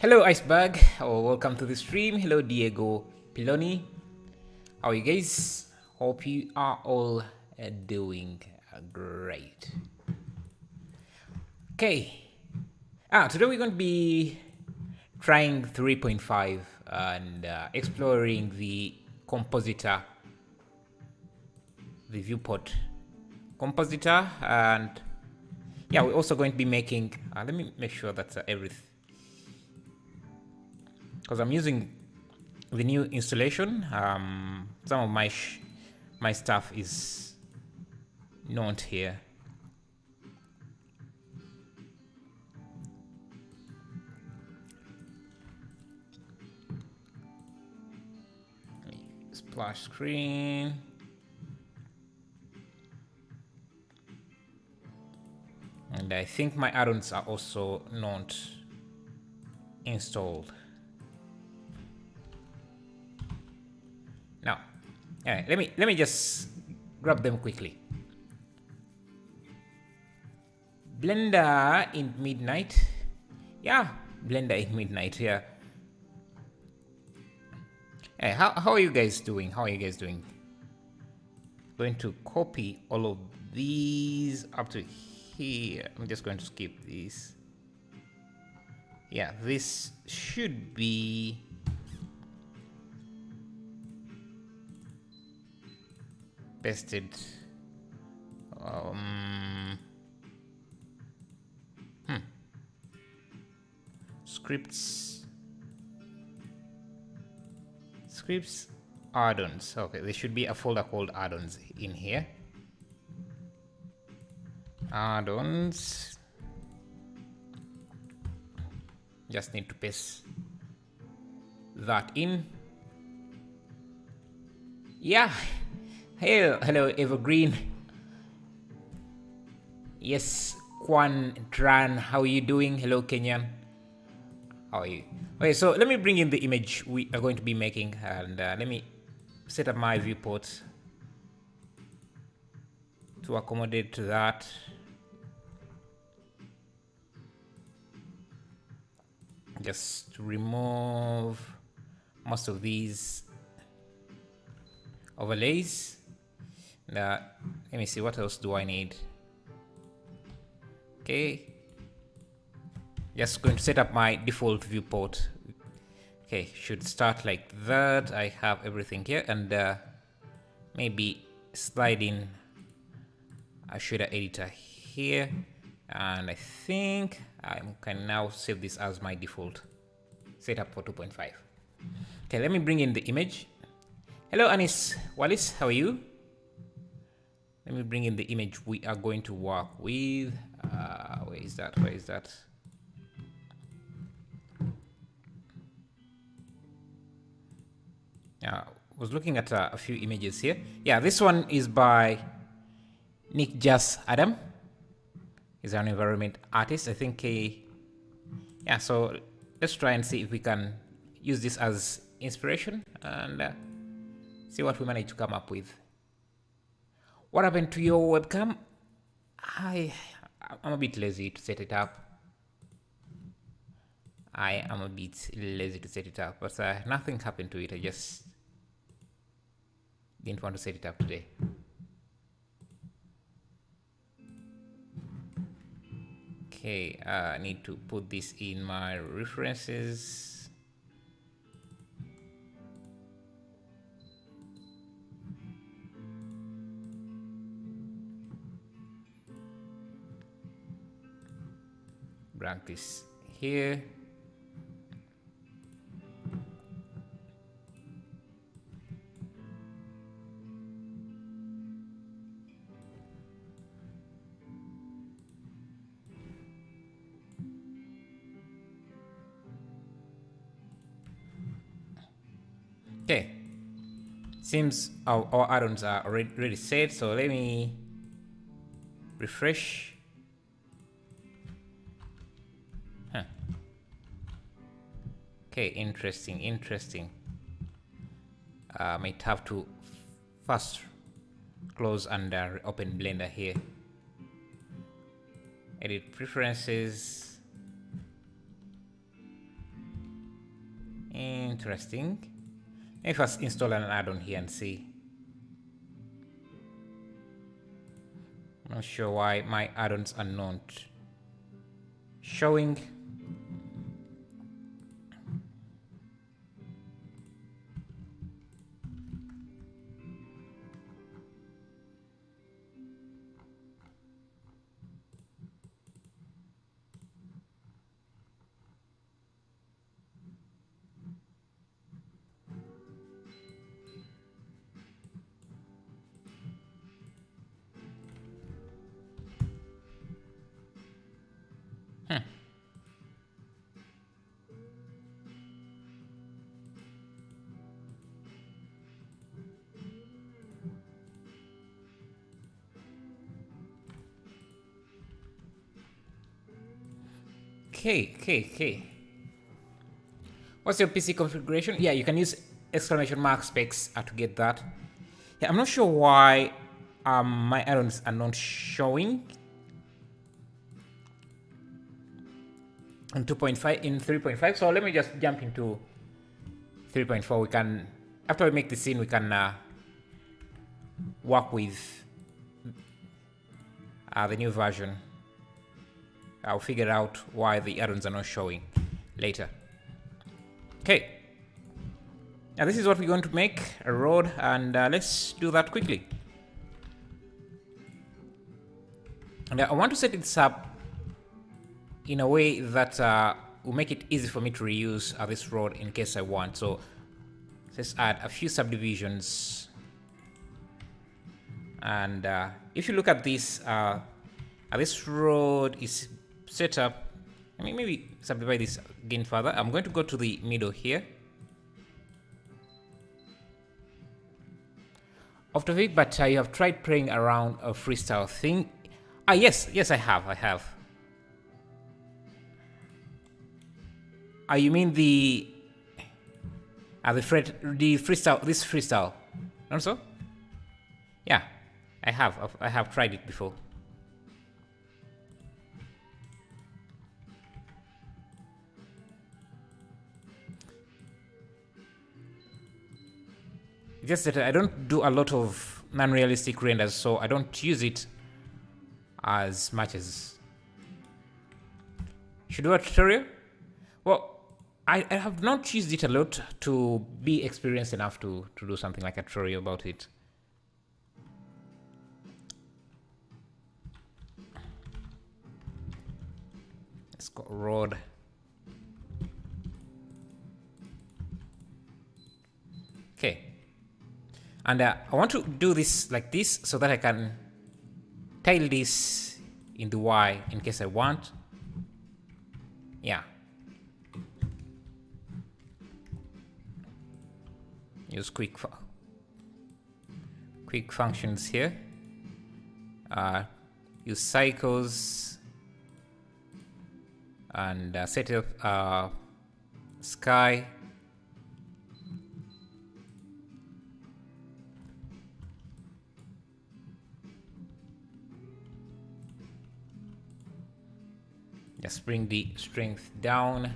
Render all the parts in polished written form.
Hello Iceberg, welcome to the stream. Hello Diego Piloni. How are you guys? Hope you are all doing great. Okay. Today we're going to be trying 3.5 and exploring the compositor, the viewport compositor, and yeah, we're also going to be making, let me make sure that's everything, because I'm using the new installation. Some of my stuff is not here. Splash screen. And I think my add-ons are also not installed. Now, let me just grab them quickly. Blender in midnight. Yeah, Blender in midnight. Yeah. Hey, how are you guys doing? How are you guys doing? Going to copy all of these up to here. I'm just going to skip this. Yeah, this should be pasted. Scripts add-ons. Okay, there should be a folder called add-ons in here. Add-ons. Just need to paste that in. Yeah. Hello Evergreen. Yes, Kwan Tran, how are you doing? Hello Kenyan. How are you? Okay, so let me bring in the image we are going to be making, and let me set up my viewport to accommodate to that. Just remove most of these overlays. Let me see, what else do I need? Okay. Just going to set up my default viewport. Okay, should start like that. I have everything here, and maybe slide in a shader editor here, and I think I can now save this as my default setup for 2.5. Okay, let me bring in the image. Hello Anis Wallis, how are you? Let me bring in the image we are going to work with. Where is that? Where is that? I was looking at a few images here. Yeah, this one is by Nick Jas Adam. He's an environment artist. I think yeah, so let's try and see if we can use this as inspiration and see what we manage to come up with. What happened to your webcam? I'm a bit lazy to set it up. I am a bit lazy to set it up, but nothing happened to it. I just didn't want to set it up today. Okay, I need to put this in my references. Drag this here. Okay, seems our add-ons are already set, so let me refresh. Okay, interesting. Might have to first close and open Blender here. Edit preferences. Interesting. If I install an add-on here and see. I'm not sure why my add-ons are not showing. Okay. What's your PC configuration? Yeah, you can use exclamation mark specs to get that. Yeah, I'm not sure why my add-ons are not showing in 2.5 in 3.5. So let me just jump into 3.4. We can, after we make the scene, we can work with the new version. I'll figure out why the add-ons are not showing later. Okay. Now this is what we're going to make, a road, and let's do that quickly. And I want to set this up in a way that will make it easy for me to reuse this road in case I want. So let's add a few subdivisions. And if you look at this road is set up. I mean, maybe subdivide this again further. I'm going to go to the middle here of the week, but you have tried playing around a freestyle thing. Yes, I have. You mean the freestyle, this freestyle? Also? Yeah, I have tried it before. Just that I don't do a lot of non-realistic renders, so I don't use it as much as should do a tutorial. Well, I have not used it a lot to be experienced enough to do something like a tutorial about it. Let's go road. Okay. And I want to do this like this so that I can tile this in the Y in case I want. Yeah. Use quick functions here. Use cycles and set up sky. Just bring the strength down.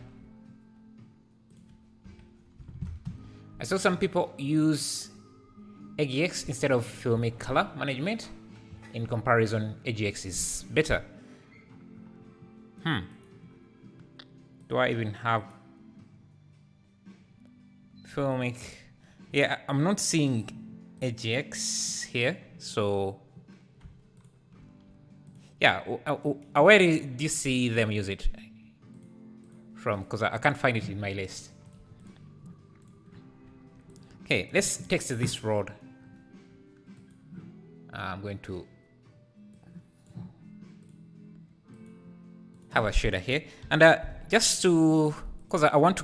I saw some people use AGX instead of filmic color management. In comparison, AGX is better. Do I even have filmic? Yeah, I'm not seeing AGX here, so yeah, where did you see them use it from? Because I can't find it in my list. Okay, let's text this road. I'm going to have a shader here, and just to, because I want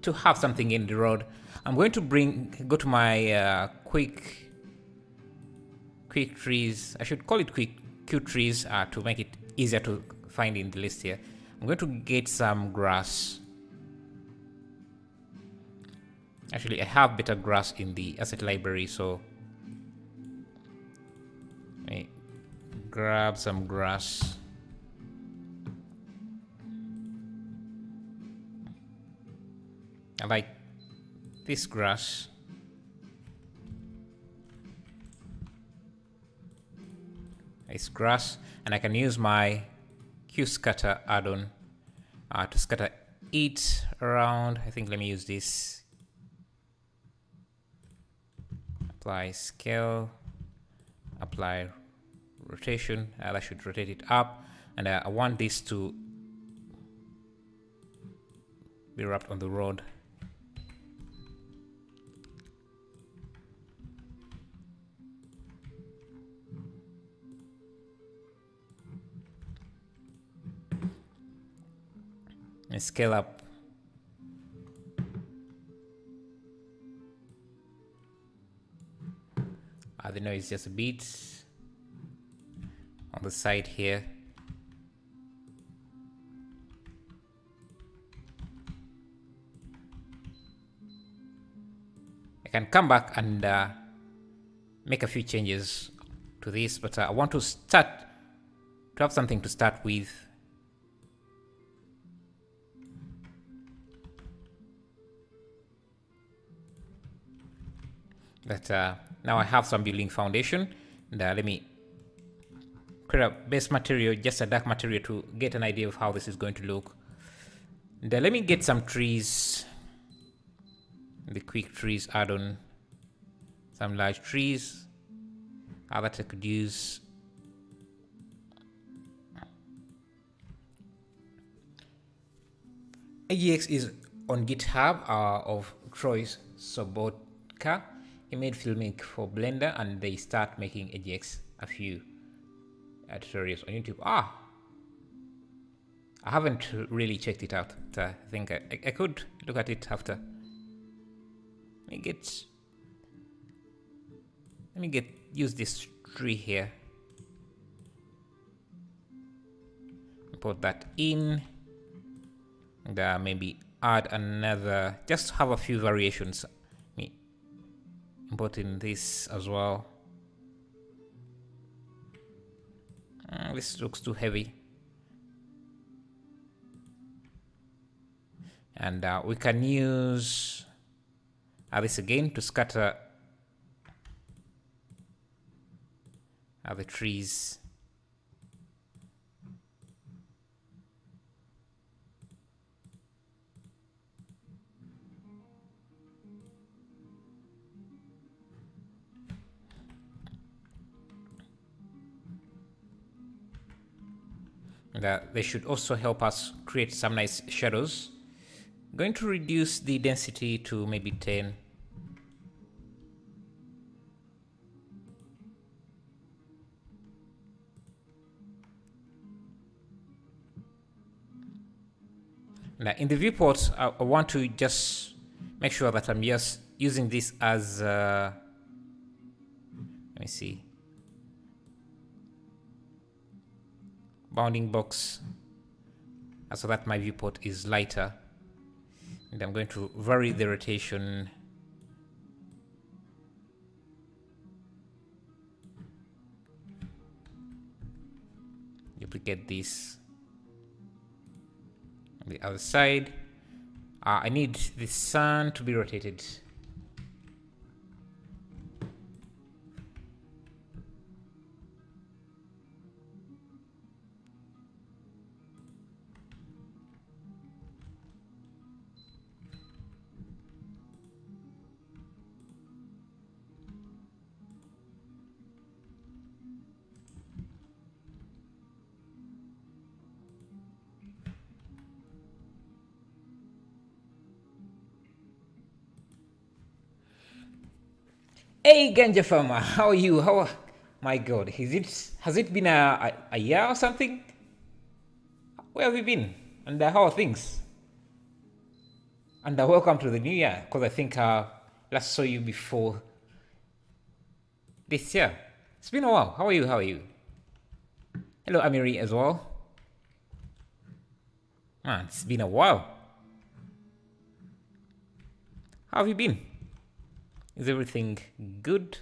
to have something in the road, I'm going to go to my quick trees. I should call it quick trees to make it easier to find in the list here. I'm going to get some grass. Actually, I have better grass in the asset library, so let me grab some grass. I like this grass. It's grass, and I can use my Q scatter add-on to scatter it around. I think let me use this. Apply scale, apply rotation. That should rotate it up, and I want this to be wrapped on the rod. And scale up. The noise just a bit on the side here. I can come back and make a few changes to this, but I want to have something to start with. That now I have some building foundation, and let me create a base material, just a dark material, to get an idea of how this is going to look. And let me get some trees, the quick trees add-on, some large trees that I could use. AGX is on GitHub of Troy Sobotka. He made Filmic for Blender, and they start making AGX a few tutorials on YouTube. I haven't really checked it out. I think I could look at it after. Let me use this tree here. Put that in, and maybe add another. Just have a few variations. Import in this as well. This looks too heavy. And we can use this again to scatter the trees. And they should also help us create some nice shadows. I'm going to reduce the density to maybe 10. Now in the viewport, I want to just make sure that I'm just using this as let me see, bounding box, so that my viewport is lighter. And I'm going to vary the rotation. Duplicate this on the other side. I need the sun to be rotated. Hey Ganja Farmer, how are you? My God, has it been a year or something? Where have you been? And how are things? And welcome to the new year, because I think last saw you before this year. It's been a while. How are you? Hello Amiri as well. Man, it's been a while. How have you been? Is everything good?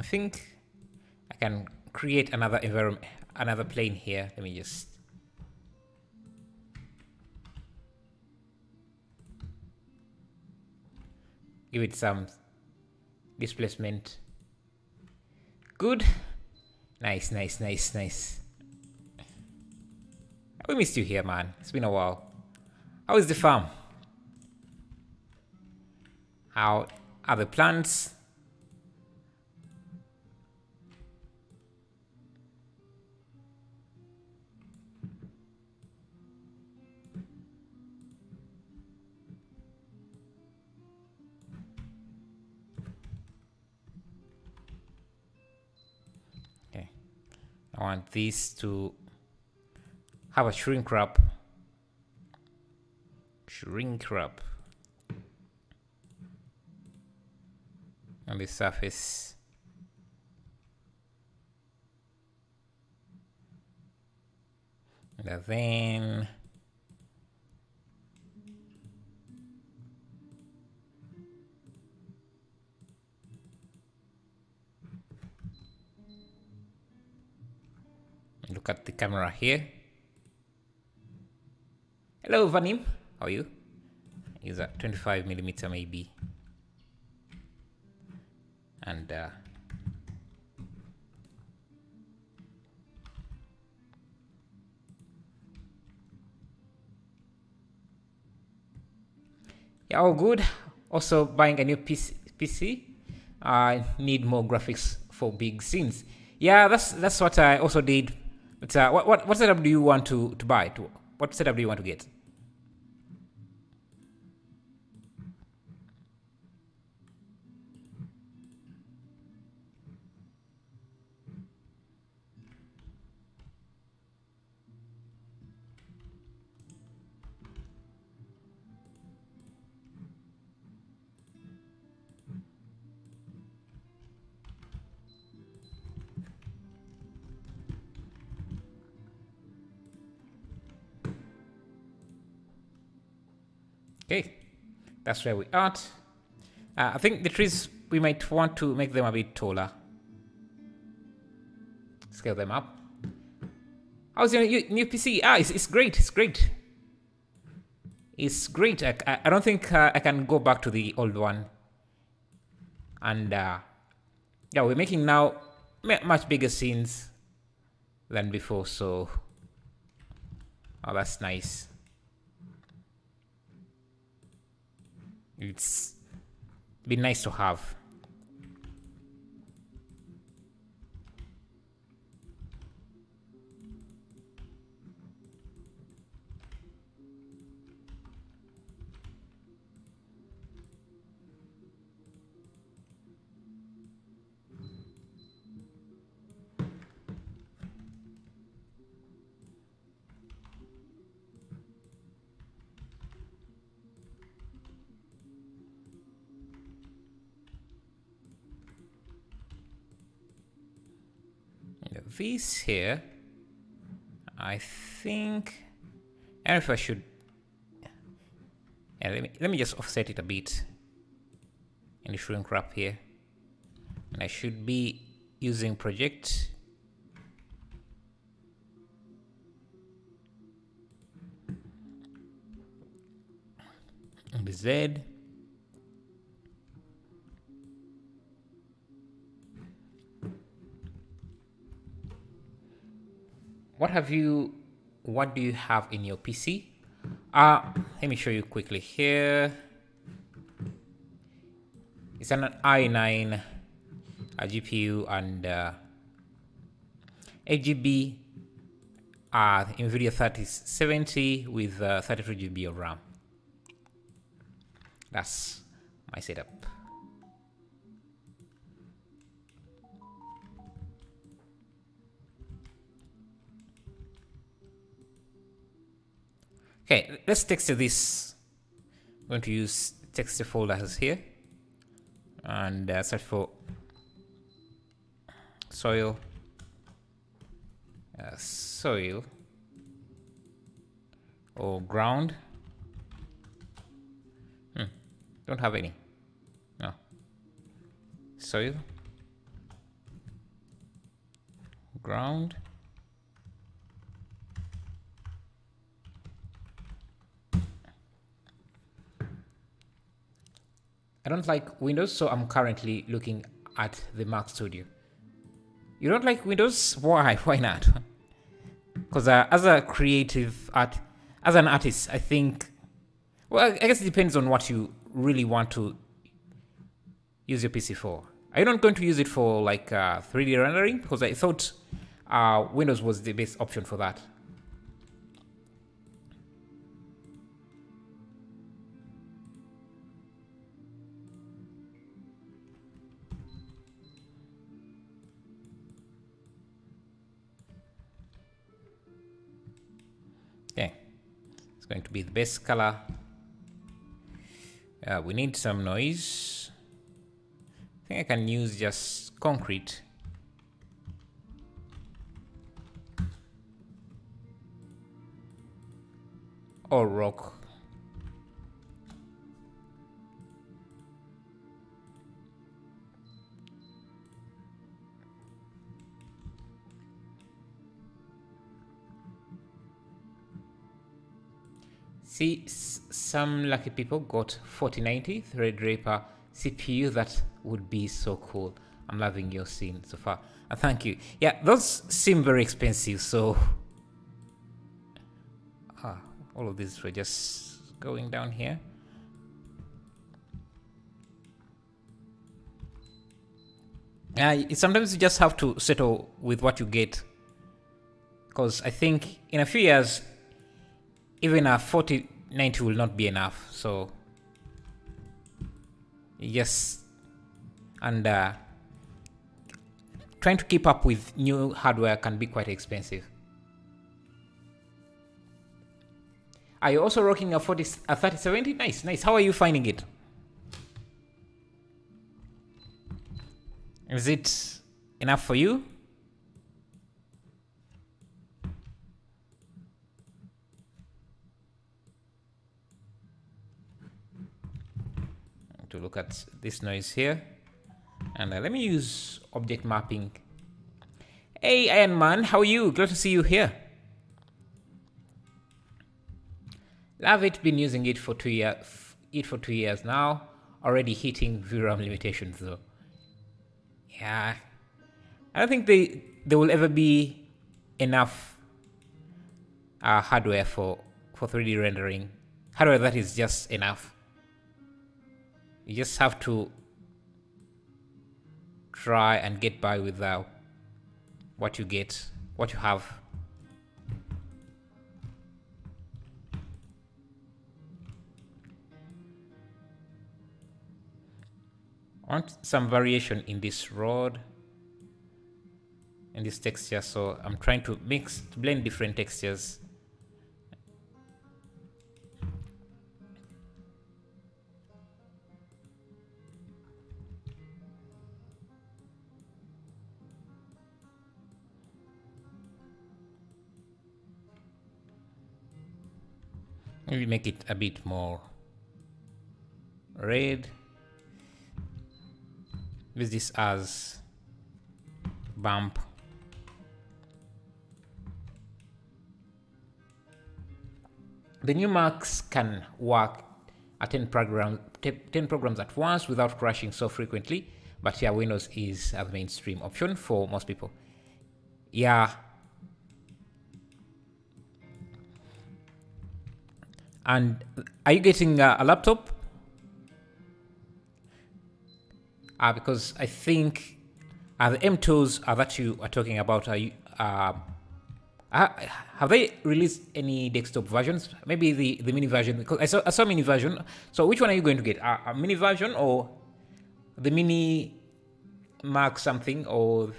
I think I can create another environment, another plane here. Let me just give it some displacement. Good. Nice, nice, nice, nice. We missed you here, man. It's been a while. How is the farm? How are the plants? Okay. I want these to have a shrink wrap. Shrink wrap on the surface. And then look at the camera here. Hello, Vanim. How are you? Is that 25mm maybe? And yeah, all good. Also buying a new PC. I need more graphics for big scenes. Yeah, that's what I also did. But what setup do you want to buy? What setup do you want to get? Okay, that's where we are. I think the trees, we might want to make them a bit taller. Scale them up. How's your new PC? It's great. It's great. It's great. I don't think I can go back to the old one. And yeah, we're making now much bigger scenes than before. So, oh, that's nice. It's been nice to have. These here, I think, I don't know if I should. Yeah, let me just offset it a bit in the shrink wrap here, and I should be using project. And the Z. What do you have in your PC? Let me show you quickly here. It's an i9 GPU and 8GB NVIDIA 3070 with 33GB of RAM. That's my setup. Okay, let's texture this. I'm going to use texture folders here and search for soil, soil or ground. Don't have any. No. Soil. ground. I don't like Windows, so I'm currently looking at the Mac Studio. You don't like Windows? Why? Why not? Because as a creative as an artist, I think, well, I guess it depends on what you really want to use your PC for. Are you not going to use it for like 3D rendering? Because I thought Windows was the best option for that. Okay, it's going to be the best color. We need some noise. I think I can use just concrete. Or rock. See, some lucky people got 4090 Threadripper CPU. That would be so cool. I'm loving your scene so far. Thank you. Yeah, those seem very expensive, so all of these were just going down here. Sometimes you just have to settle with what you get, because I think in a few years, even a 4090 will not be enough. So yes, and trying to keep up with new hardware can be quite expensive. Are you also rocking a 3070? Nice, nice. How are you finding it? Is it enough for you? To look at this noise here, and let me use object mapping. Hey Iron Man, how are you? Glad to see you here. Love it. Been using it for 2 years now. Already hitting VRAM limitations though. Yeah, I don't think there will ever be enough hardware for 3D rendering. Hardware that is just enough. You just have to try and get by with what you get, what you have. I want some variation in this rod, in this texture, so I'm trying to blend different textures. Maybe make it a bit more red. Use this as bump. The new Macs can work at 10 programs at once without crashing so frequently, but yeah, Windows is a mainstream option for most people. Yeah. And are you getting a laptop? Because I think the M2s that you are talking about, have they released any desktop versions? Maybe the mini version, because I saw mini version. So which one are you going to get? A mini version or the mini Mac something, or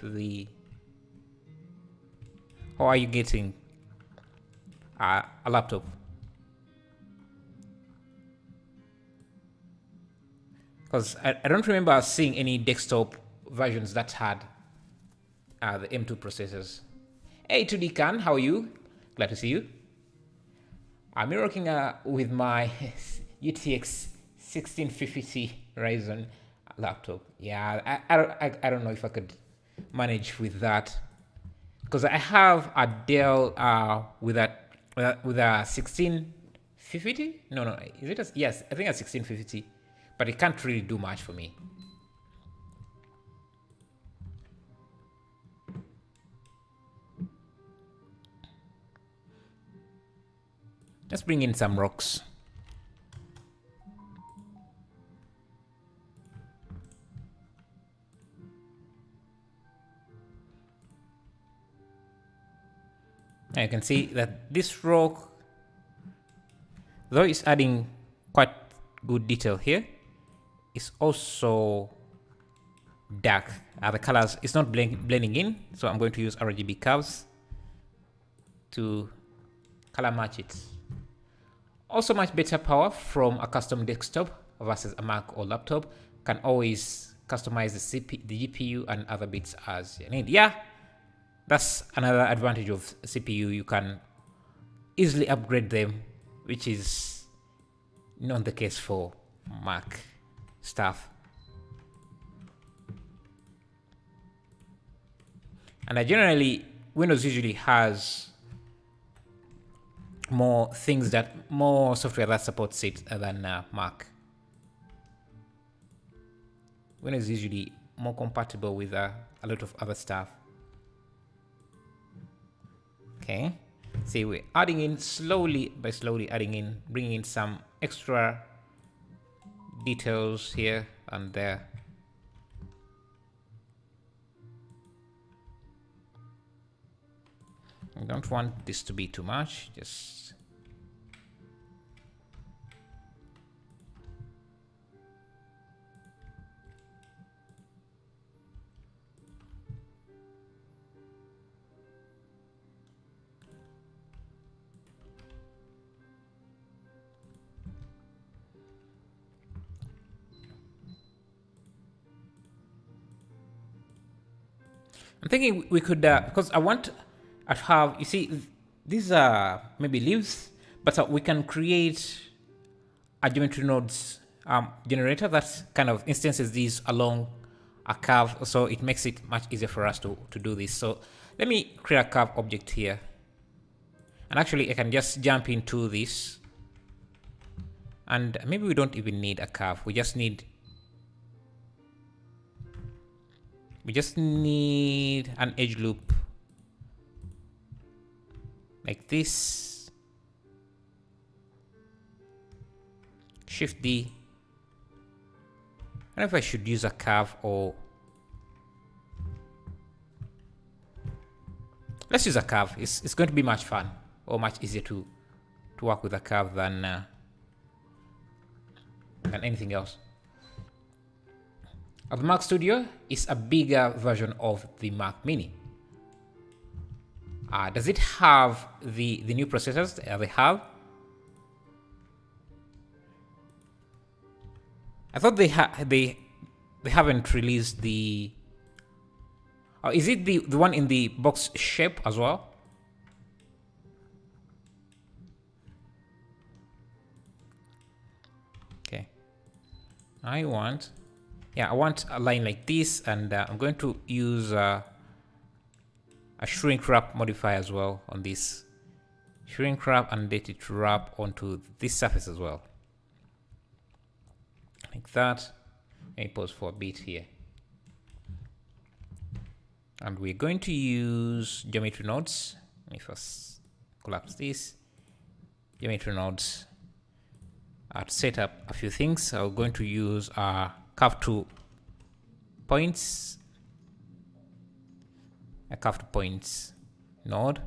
are you getting a laptop? Because I don't remember seeing any desktop versions that had the M2 processors. Hey, 2D Khan, how are you? Glad to see you. I'm working with my UTX 1650 Ryzen laptop. Yeah, I don't know if I could manage with that. because I have a Dell with a 1650. No, is it? Yes, I think a 1650, but it can't really do much for me. Let's bring in some rocks. Now you can see that this rock, though it's adding quite good detail here, is also dark. The colors, it's not blending in, so I'm going to use RGB curves to color match it. Also much better power from a custom desktop versus a Mac or laptop. Can always customize the GPU and other bits as you need. Yeah, that's another advantage of CPU. You can easily upgrade them, which is not the case for Mac stuff. And generally, Windows usually has more software that supports it than Mac. Windows is usually more compatible with a lot of other stuff. Okay, see, we're adding in slowly adding in, bringing in some extra details here and there. I don't want this to be too much, just I'm thinking we could, because I want to have, you see, these are maybe leaves, but we can create a geometry nodes generator that kind of instances these along a curve, so it makes it much easier for us to do this. So let me create a curve object here, and actually I can just jump into this, and maybe we don't even need a curve, we just need an edge loop like this. Shift D. I don't know if I should use a curve or let's use a curve. It's going to be much fun or much easier to work with a curve than anything else. The Mac Studio is a bigger version of the Mac Mini. Does it have the new processors they have? I thought they haven't released the. Is it the one in the box shape as well? Okay, I want a line like this, and I'm going to use a shrink wrap modifier as well on this. Shrink wrap and let it wrap onto this surface as well. Like that. Let me pause for a bit here. And we're going to use geometry nodes. Let me first collapse this. Geometry nodes. To set up a few things, I'm going to use curve to points. A curve to points node.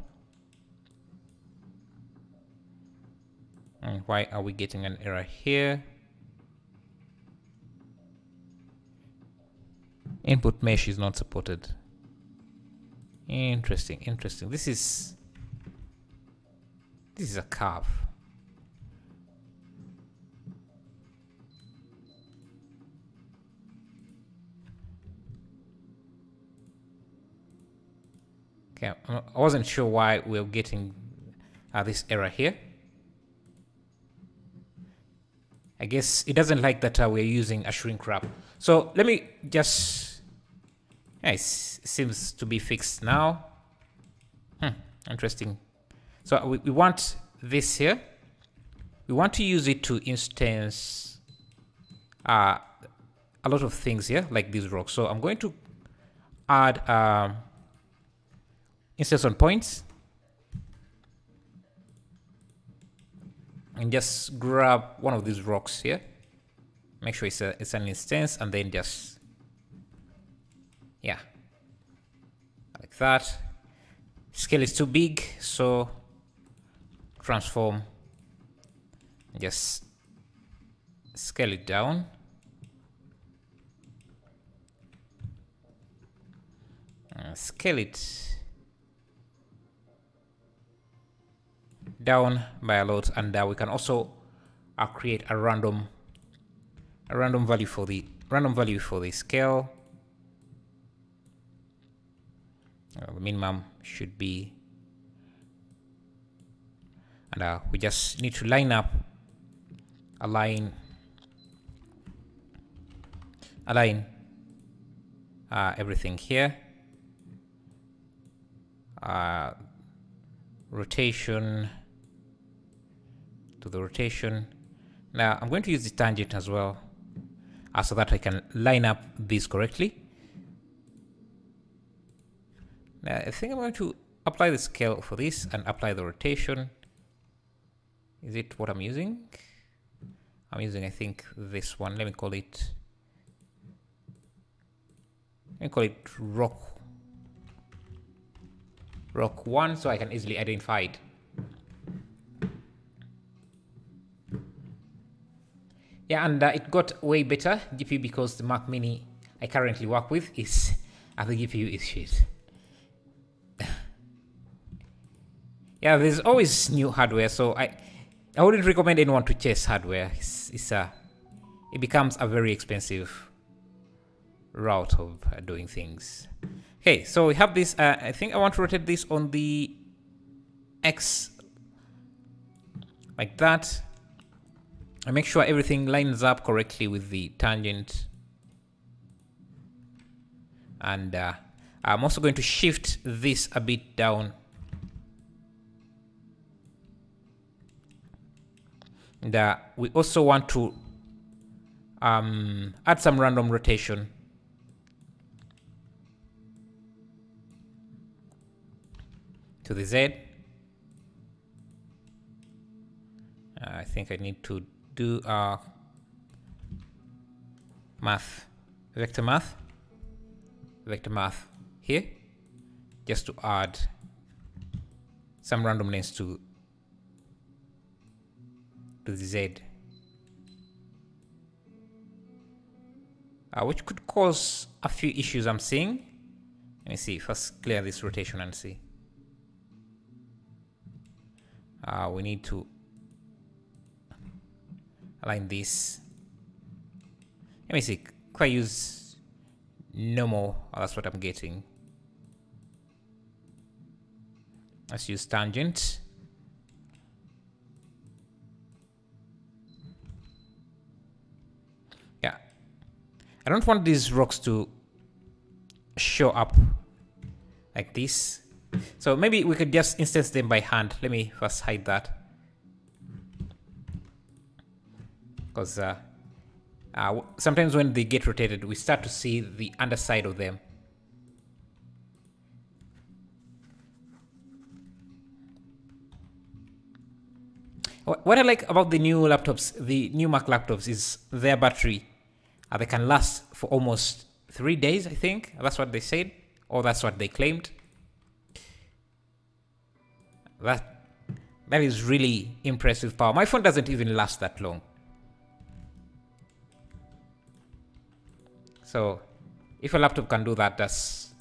And why are we getting an error here? Input mesh is not supported. Interesting. This is a curve. Okay, I wasn't sure why we were getting this error here. I guess it doesn't like that we're using a shrink wrap. So let me just, it seems to be fixed now. Interesting. So we want this here. We want to use it to instance a lot of things here, like these rocks. So I'm going to add instance on points and just grab one of these rocks here. Make sure it's an instance, and then just, yeah, like that. Scale is too big, so transform, just scale it down. Scale it down by a lot, and we can also create a random value for the scale. The minimum should be, and we just need to align everything here. Rotation to the rotation. Now I'm going to use the tangent as well, so that I can line up these correctly. Now I think I'm going to apply the scale for this and apply the rotation. Is it what I'm using? I'm using, I think, this one. Let me call it rock 1, so I can easily identify it. Yeah, and it got way better GPU because the Mac Mini I currently work with is the GPU is shit. Yeah, there's always new hardware, so I wouldn't recommend anyone to chase hardware. It becomes a very expensive route of doing things. Okay, so we have this. I think I want to rotate this on the X like that. I make sure everything lines up correctly with the tangent. And I'm also going to shift this a bit down. And we also want to add some random rotation. To the Z. I think I need to do vector math here, just to add some randomness to the Z, which could cause a few issues I'm seeing. Let me see, first clear this rotation and see. We need to align this. Let me see. If I use normal, that's what I'm getting. Let's use tangent. Yeah. I don't want these rocks to show up like this. So maybe we could just instance them by hand. Let me first hide that. Because sometimes when they get rotated, we start to see the underside of them. What I like about the new laptops, the new Mac laptops, is their battery. They can last for almost 3 days, I think. That's what they said, or that's what they claimed. That is really impressive power. My phone doesn't even last that long. So if a laptop can do that, that's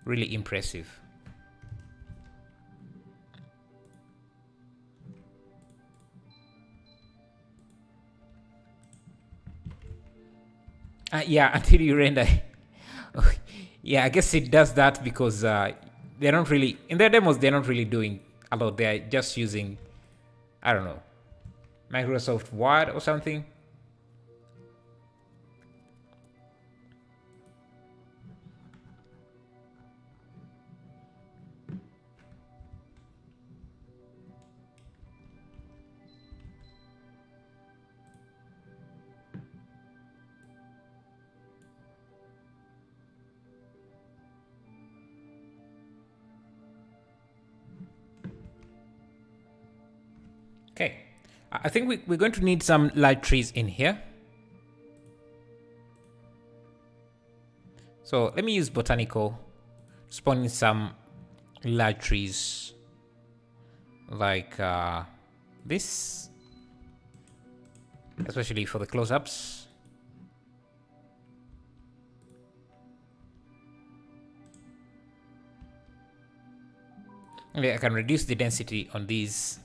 really impressive. Yeah, until you render. Yeah, I guess it does that because they're not really, in their demos, they're not really doing a lot. They're just using, I don't know, Microsoft Word or something. I think we're going to need some large trees in here. So let me use botanical, spawn in some large trees like this, especially for the close-ups. Okay, I can reduce the density on these.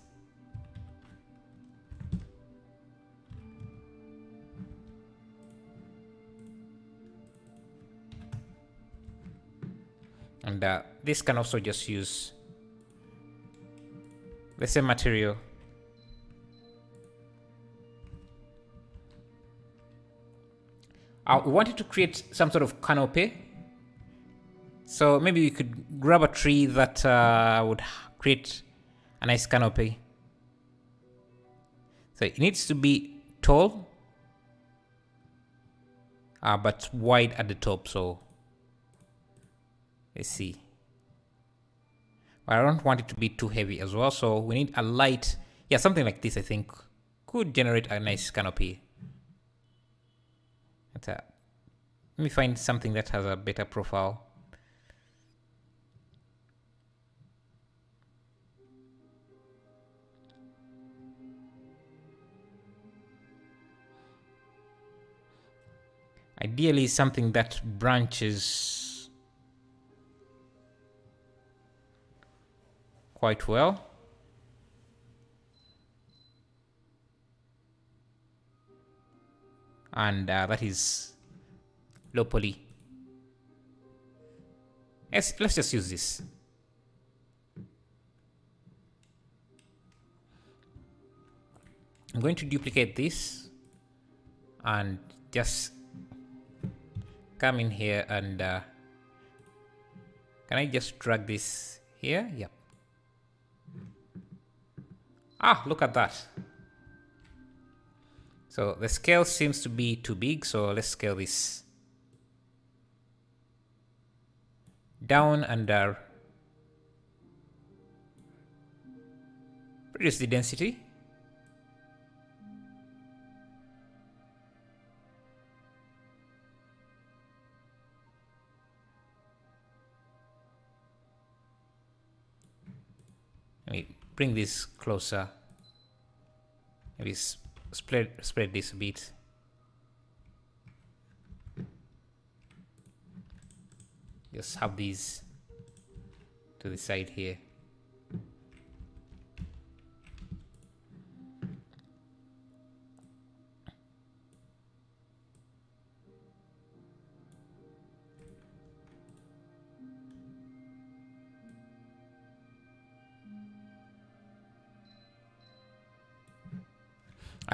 And this can also just use the same material. We wanted to create some sort of canopy. So maybe we could grab a tree that would create a nice canopy. So it needs to be tall, but wide at the top. So let's see. But I don't want it to be too heavy as well. So we need a light, yeah, something like this, I think, could generate a nice canopy. Let me find something that has a better profile. Ideally, something that branches quite well. And that is low poly. Yes, let's just use this. I'm going to duplicate this and just come in here and can I just drag this here? Yep. Ah, look at that. So the scale seems to be too big, so let's scale this down and reduce the density. Let me bring this closer. Maybe spread this a bit. Just have these to the side here.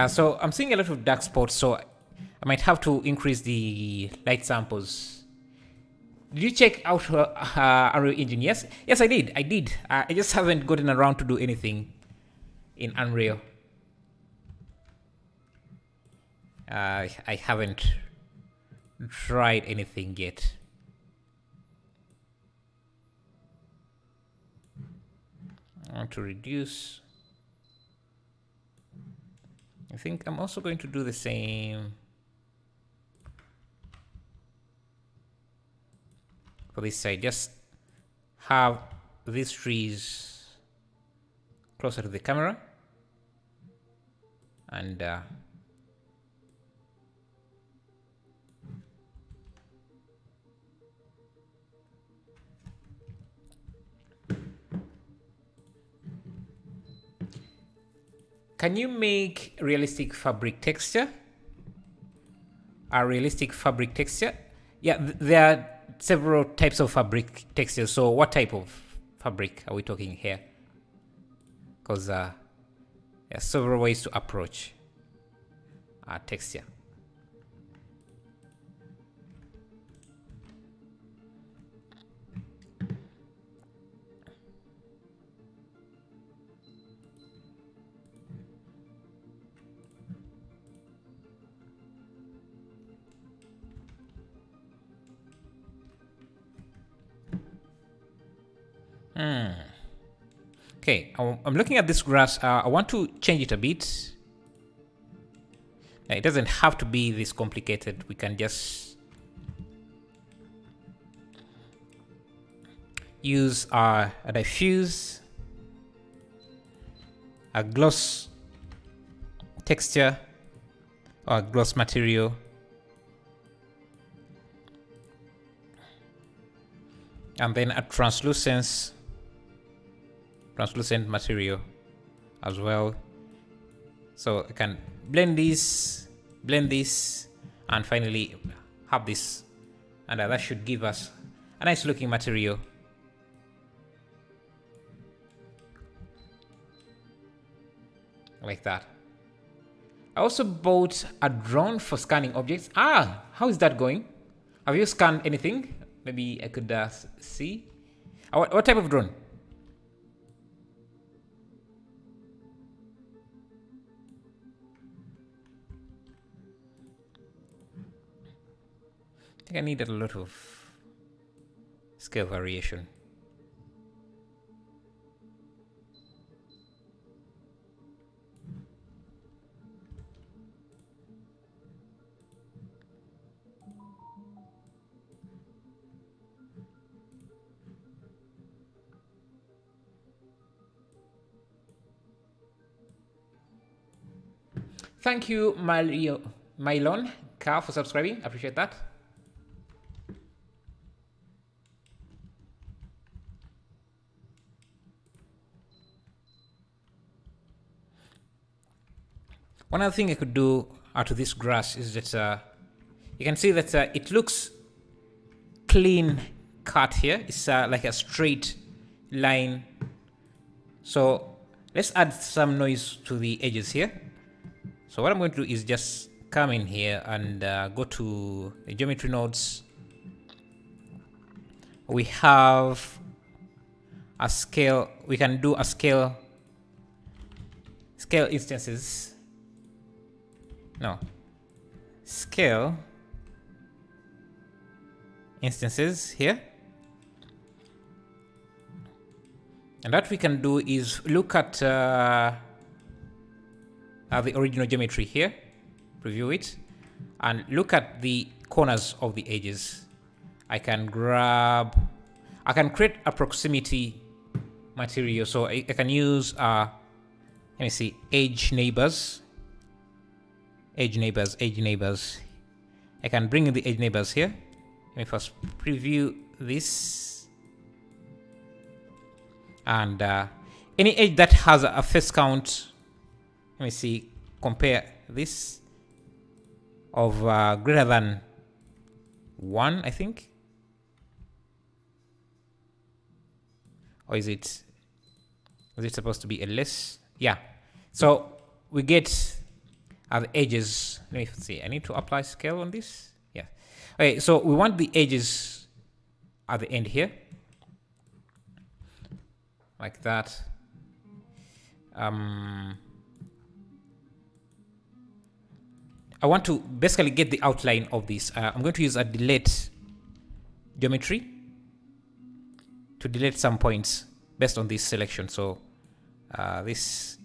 So I'm seeing a lot of dark spots, so I might have to increase the light samples. Did you check out Unreal Engine? Yes, I did. I just haven't gotten around to do anything in Unreal. I haven't tried anything yet. I want to reduce. I think I'm also going to do the same for this side. Just have these trees closer to the camera and can you make realistic fabric texture? A realistic fabric texture? Yeah, there are several types of fabric textures. So what type of fabric are we talking here? Because there are several ways to approach texture. Okay, I'm looking at this grass. I want to change it a bit. Now, it doesn't have to be this complicated. We can just use a diffuse, a gloss texture, or a gloss material. And then a translucent material as well. So I can blend this, and finally have this. And that should give us a nice looking material. Like that. I also bought a drone for scanning objects. How is that going? Have you scanned anything? Maybe I could see. What type of drone? I think I need a lot of scale variation. Thank you, Mylon Car, for subscribing. Appreciate that. One other thing I could do out of this grass is that you can see that it looks clean cut here. It's like a straight line. So let's add some noise to the edges here. So what I'm going to do is just come in here and go to the geometry nodes. We have a scale. We can do a scale instances. No. Scale instances here. And what we can do is look at the original geometry here, preview it, and look at the corners of the edges. I can create a proximity material. So I can use, let me see, edge neighbors. I can bring in the edge neighbors here. Let me first preview this. And any edge that has a face count, let me see, compare this of greater than 1, I think. Or is it supposed to be a less? Yeah. So we get the edges. Let me see. I need to apply scale on this. Yeah. Okay. So we want the edges at the end here, like that. I want to basically get the outline of this. I'm going to use a delete geometry to delete some points based on this selection. So this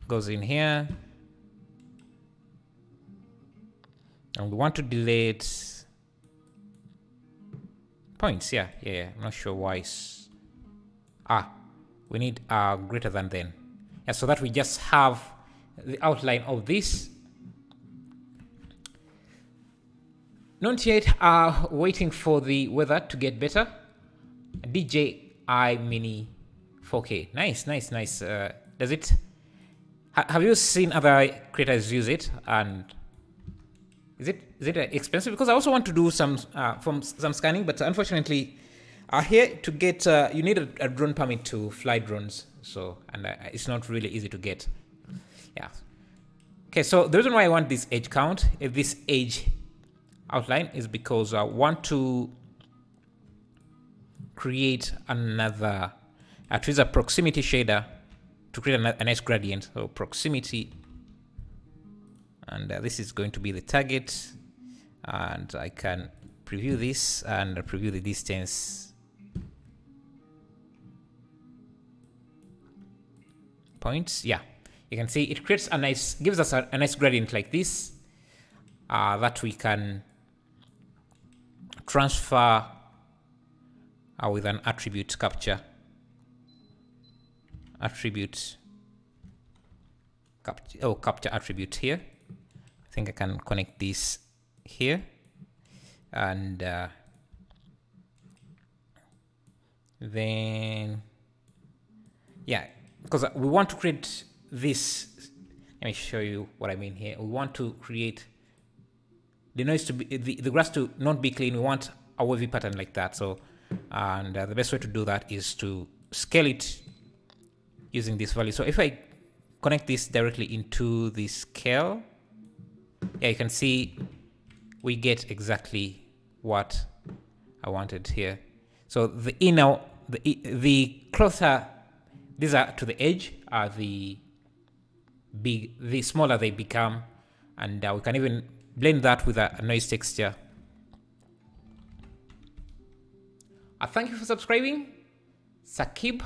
goes in here. And we want to delete points. Yeah. I'm not sure why. We need greater than then. Yeah, so that we just have the outline of this. Not yet. Waiting for the weather to get better. DJI Mini 4K. Nice. Does it? Have you seen other creators use it? And is it expensive? Because I also want to do some scanning, but unfortunately, here to get you need a drone permit to fly drones. So it's not really easy to get. Yeah. Okay. So the reason why I want this edge count, this edge outline, is because I want to create another, to use a proximity shader to create a nice gradient. So proximity, and this is going to be the target, and I can preview this and preview the distance points. Yeah, you can see it creates a nice, gives us a nice gradient like this. that we can transfer with an attribute capture. Capture attribute here. I think I can connect this here, and then yeah, because we want to create this. Let me show you what I mean here. We want to create the noise to be the grass to not be clean. We want a wavy pattern like that. So, and the best way to do that is to scale it using this value. So if I connect this directly into the scale, yeah, you can see we get exactly what I wanted here. So the inner, the closer these are to the edge, the smaller they become, and we can even blend that with a noise texture. Thank you for subscribing, Sakib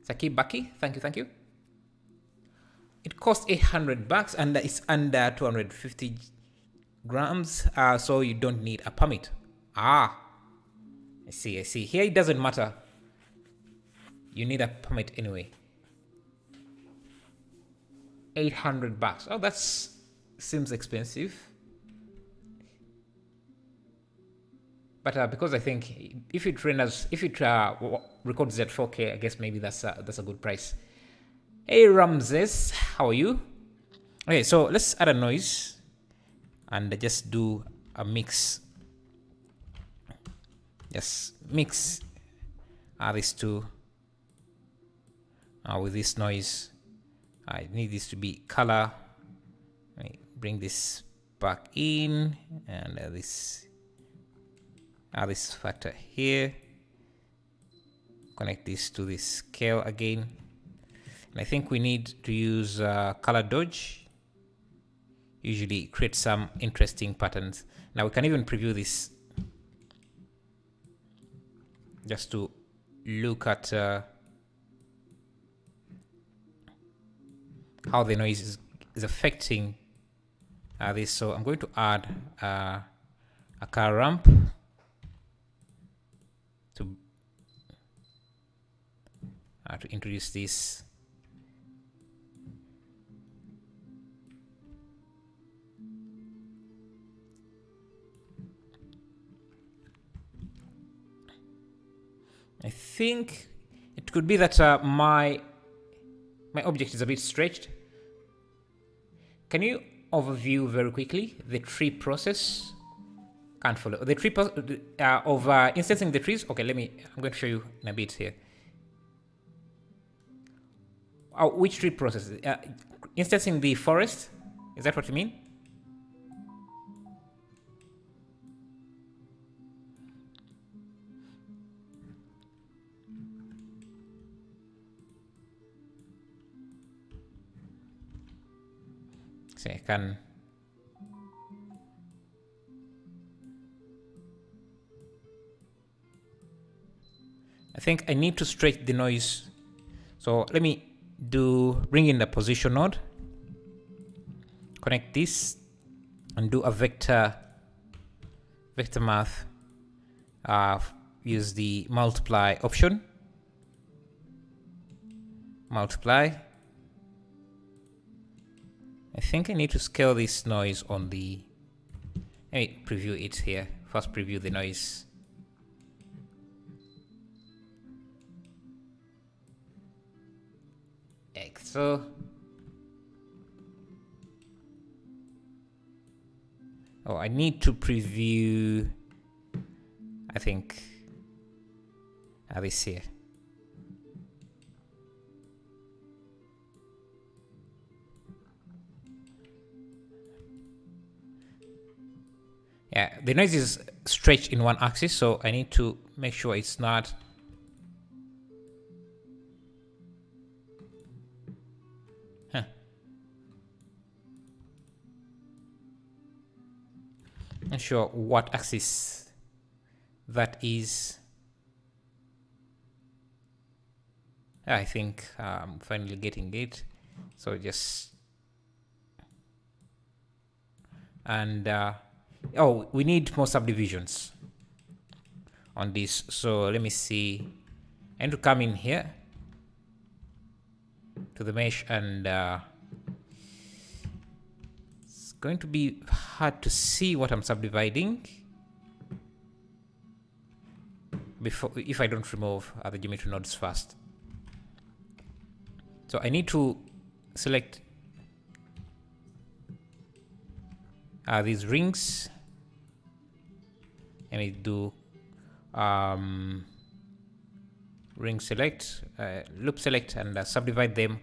Baki. Thank you. It costs $800 and it's under 250 grams, so you don't need a permit. I see. Here it doesn't matter. You need a permit anyway. $800. Oh, that's seems expensive. But because I think if it records at 4K, I guess maybe that's a good price. Hey Ramses, how are you? Okay, so let's add a noise and just do a mix. Just mix these two with this noise. I need this to be color. Let me bring this back in, and this factor here. Connect this to this scale again. And I think we need to use color dodge. Usually create some interesting patterns. Now we can even preview this just to look at how the noise is affecting this. So I'm going to add a car ramp to introduce this. I think it could be that my object is a bit stretched. Can you overview very quickly the tree process? Can't follow the tree of instancing the trees. Okay, I'm going to show you in a bit here. Which tree process? Instancing the forest? Is that what you mean? So I can I think I need to stretch the noise. So let me bring in the position node, connect this, and do a vector math. Use the multiply option. Multiply. I think I need to scale this noise on the. Let me preview it here. First, preview the noise. So I need to preview, I think, this here. Yeah, the noise is stretched in one axis, so I need to make sure it's not. Not sure what axis that is. I think I'm finally getting it. So just And oh, we need more subdivisions on this. So let me see. I need to come in here to the mesh, and it's going to be hard to see what I'm subdividing before, if I don't remove the geometry nodes first. So I need to select these rings. Let me do ring select, loop select, and subdivide them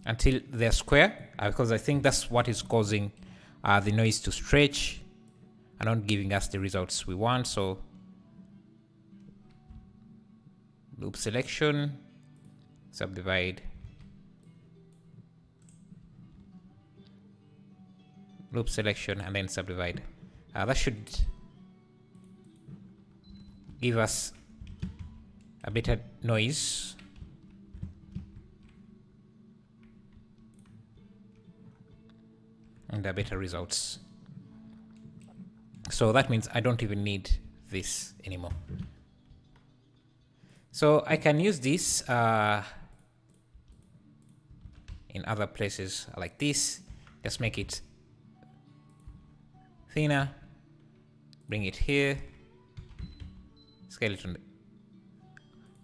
until they're square, because I think that's what is causing the noise to stretch and not giving us the results we want. So loop selection, subdivide, loop selection, and then subdivide. That should give us a better noise. And better results. So that means I don't even need this anymore. So I can use this in other places like this. Just make it thinner, bring it here, scale it on the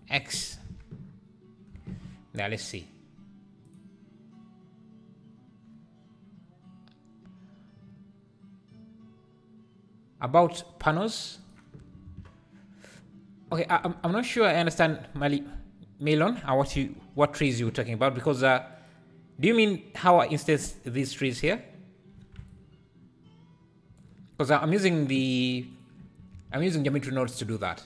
X. Now let's see. About panels. Okay, I'm not sure I understand, Melon, what trees you were talking about, because do you mean how I instance these trees here? Because I'm using geometry nodes to do that.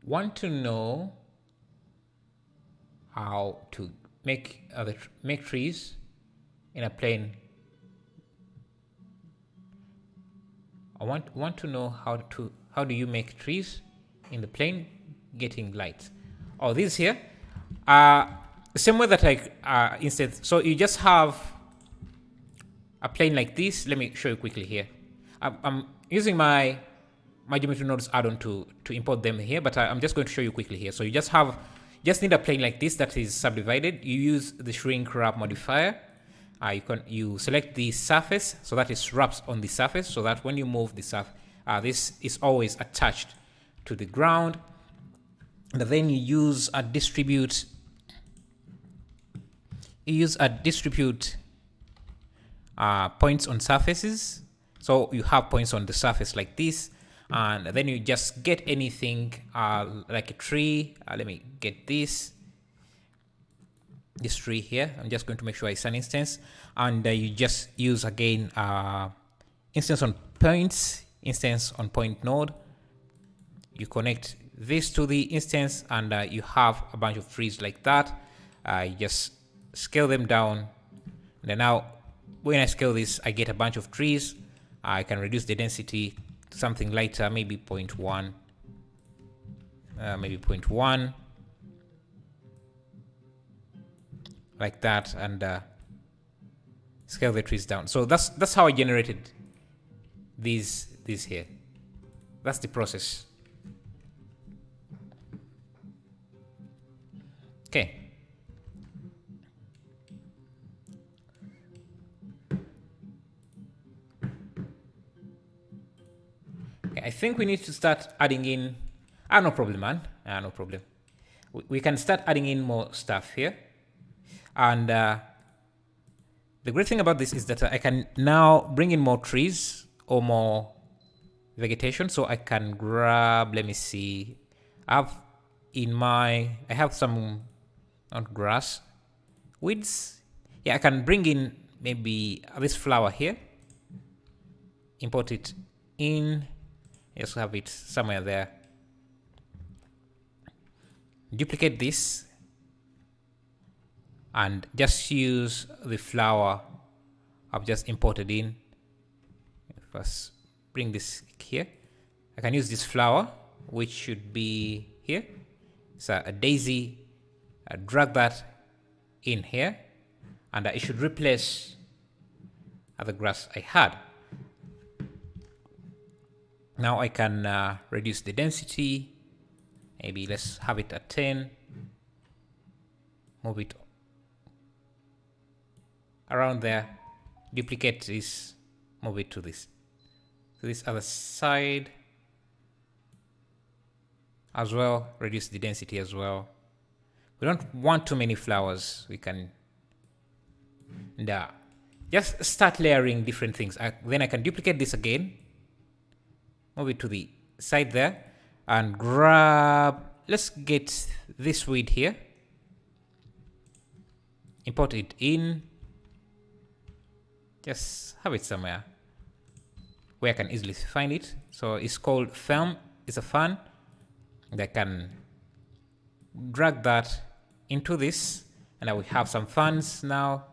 Want to know how to make trees in a plane. I want to know how do you make trees in the plane getting light. Oh, this here, same way that I instead. So you just have a plane like this. Let me show you quickly here. I'm using my geometry nodes add-on to import them here, but I'm just going to show you quickly here. So you just need a plane like this that is subdivided. You use the shrink wrap modifier. You select the surface, so that is wraps on the surface, so that when you move the surface, this is always attached to the ground. And then you use a distribute. Points on surfaces. So you have points on the surface like this. And then you just get anything like a tree. Let me get this tree here. I'm just going to make sure it's an instance. And you just use again instance on points, instance on point node. You connect this to the instance, and you have a bunch of trees like that. You just scale them down. And then now when I scale this, I get a bunch of trees. I can reduce the density to something lighter, maybe 0.1, maybe 0.1, like that, and scale the trees down. So that's how I generated these here. That's the process. Okay. I think we need to start adding in. No problem, man. No problem. We can start adding in more stuff here. And the great thing about this is that I can now bring in more trees or more vegetation. So I can grab, let me see. I have some, not grass, weeds. Yeah, I can bring in maybe this flower here. Import it in. Just have it somewhere there. Duplicate this and just use the flower I've just imported in. First, bring this here. I can use this flower, which should be here. So a daisy, drag that in here, and it should replace the grass I had. Now I can reduce the density. Maybe let's have it at 10. Move it around there. Duplicate this. Move it to this other side as well. Reduce the density as well. We don't want too many flowers. We can just start layering different things. Then I can duplicate this again, move it to the side there, and grab, let's get this weed here, import it in, just have it somewhere where I can easily find it. So it's called film. It's a fan. I can drag that into this, and I will have some fans now.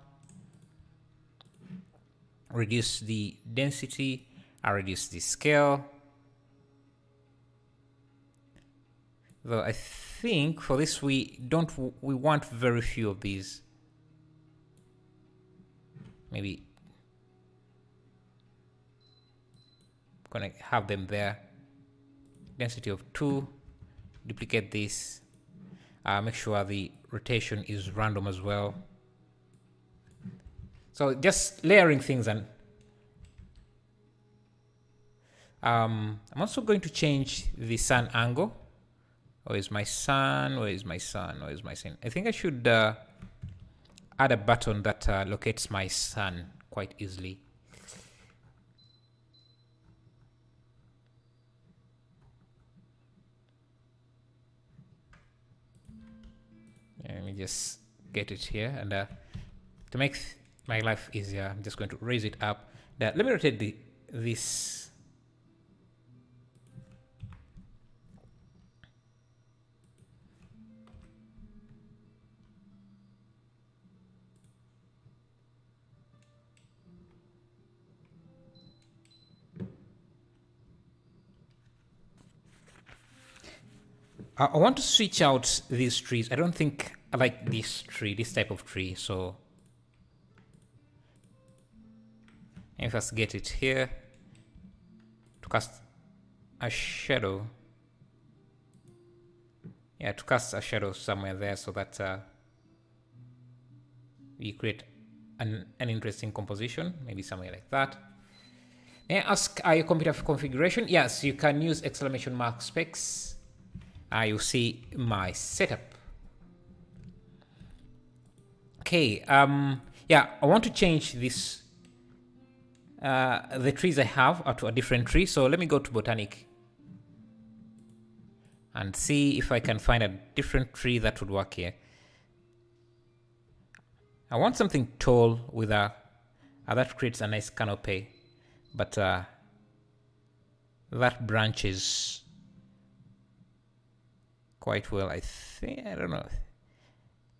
Reduce the density, I reduce the scale. Though I think for this we want very few of these. Maybe gonna have them there. Density of 2. Duplicate this. Make sure the rotation is random as well. So just layering things, and I'm also going to change the sun angle. Where is my sun? Where is my sun? Where is my sun? I think I should add a button that locates my sun quite easily. Let me just get it here, and to make my life easier, I'm just going to raise it up. Let me rotate this. I want to switch out these trees. I don't think I like this type of tree, so let me first get it here to cast a shadow. Yeah, to cast a shadow somewhere there, so that we create an interesting composition, maybe somewhere like that. May I ask, your computer configuration? Yes, you can use exclamation mark specs. You see my setup. Okay, yeah, I want to change this, the trees I have to a different tree. So let me go to Botanic and see if I can find a different tree that would work here. I want something tall with that creates a nice canopy, but that branches quite well, I think. I don't know,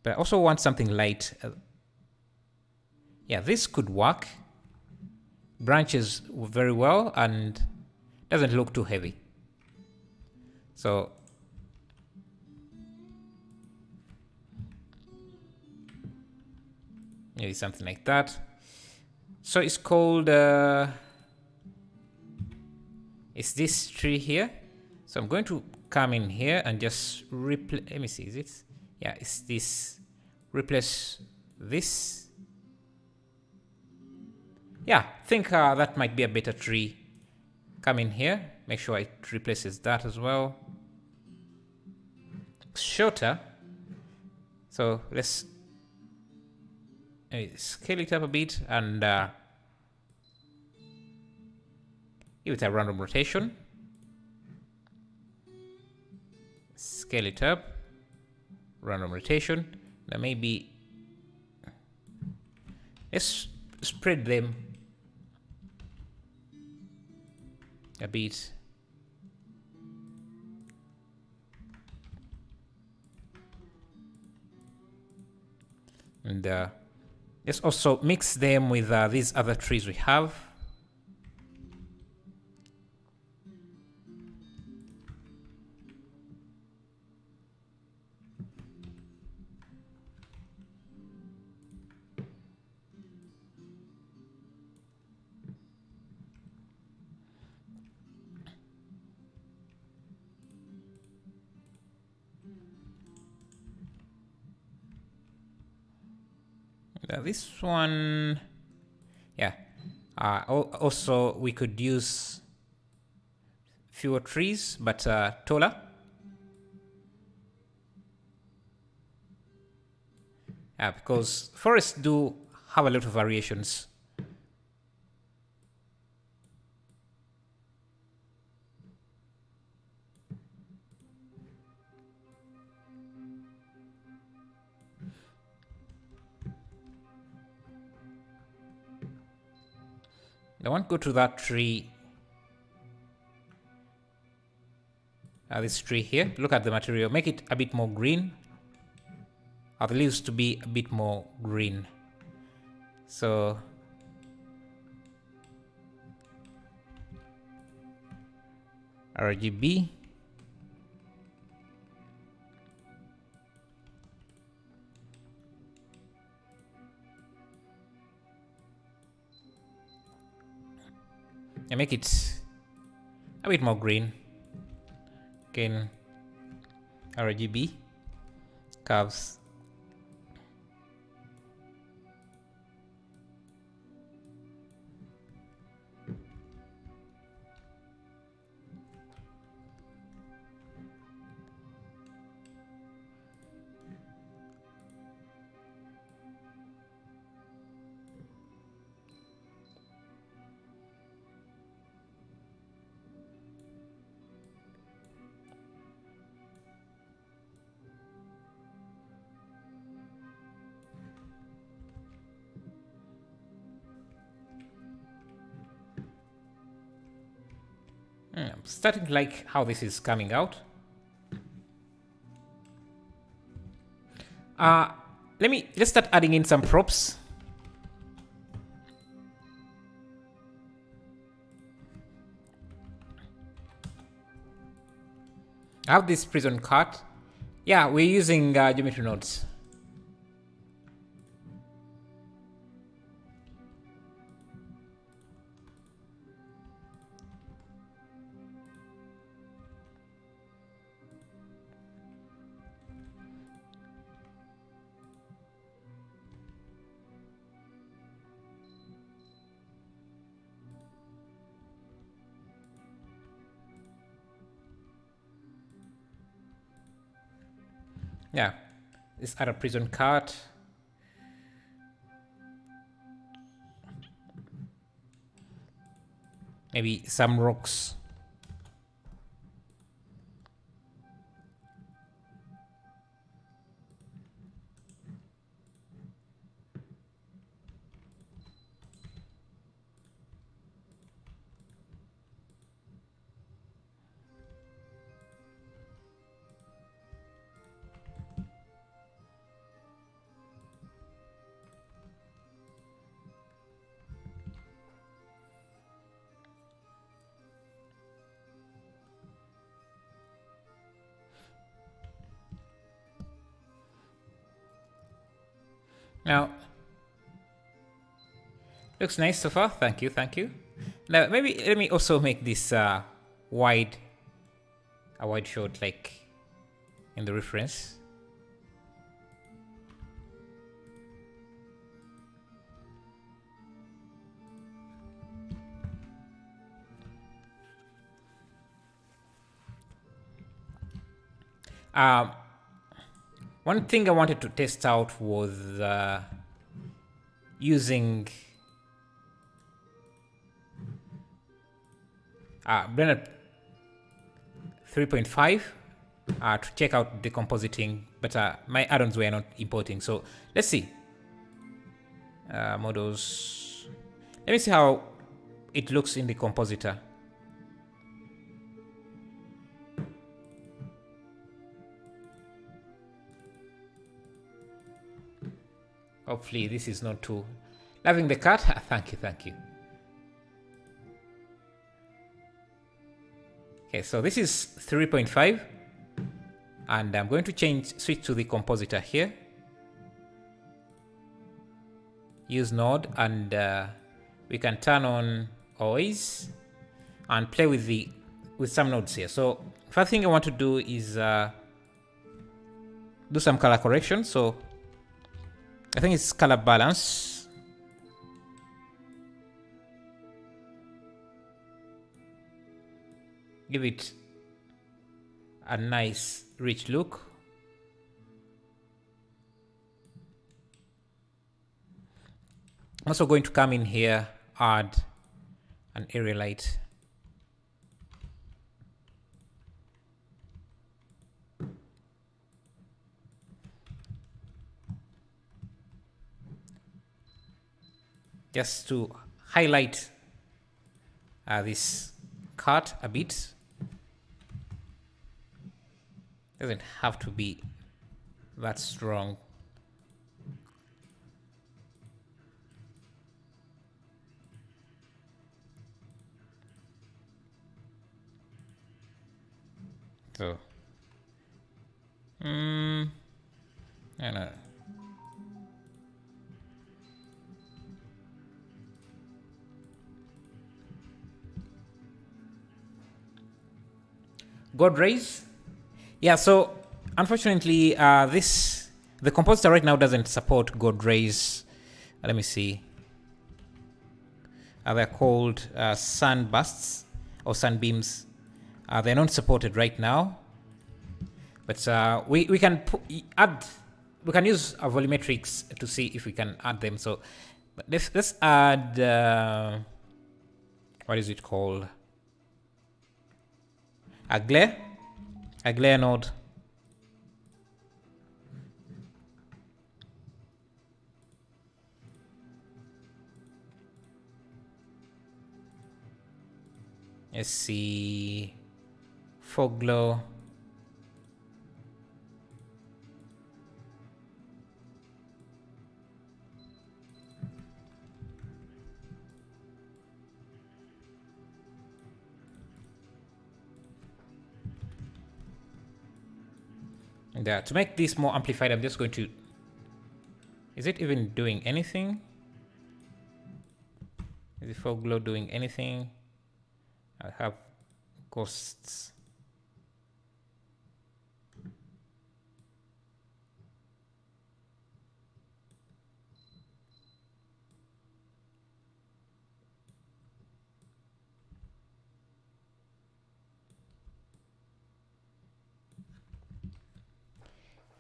but I also want something light. Yeah, this could work. Branches very well and doesn't look too heavy. So maybe something like that. So it's called it's this tree here. So I'm going to come in here and just replace. Let me see, is it? Yeah, it's this. Replace this. Yeah, I think that might be a better tree. Come in here, make sure it replaces that as well. Shorter. So let's scale it up a bit and give it a random rotation. Scale it up, random rotation. Now maybe let's spread them a bit. And Let's also mix them with these other trees we have. This one, yeah. Also, we could use fewer trees, but taller. Because forests do have a lot of variations. I won't go to that tree. This tree here. Look at the material. Make it a bit more green. The leaves to be a bit more green. So RGB. And make it a bit more green. Again, RGB curves. I'm starting to like how this is coming out. Let's start adding in some props. I have this prison cart. Yeah, we're using geometry nodes. Yeah, let's add a prison cart. Maybe some rocks. Now, looks nice so far. Thank you, thank you. Now, maybe let me also make this wide, a wide shot like in the reference. One thing I wanted to test out was using Blender 3.5 to check out the compositing, but my add-ons were not importing. So let's see. Models. Let me see how it looks in the compositor. Hopefully this is not too... Loving the cut? Thank you, thank you. Okay, so this is 3.5. And I'm going to switch to the compositor here. Use node, and we can turn on always and play with some nodes here. So first thing I want to do is do some color correction. So I think it's color balance. Give it a nice rich look. I'm also going to come in here, add an area light. Just to highlight this cut a bit. Doesn't have to be that strong. So, I don't know. God rays. Yeah, so unfortunately, the compositor right now doesn't support God rays. Let me see. They're called sunbursts or sunbeams. They're not supported right now, but we can add. We can use our volumetrics to see if we can add them. So let's add. What is it called? A glare node. Let's see. Fog glow. And to make this more amplified, I'm just going to... Is it even doing anything? Is the fog glow doing anything? I have ghosts.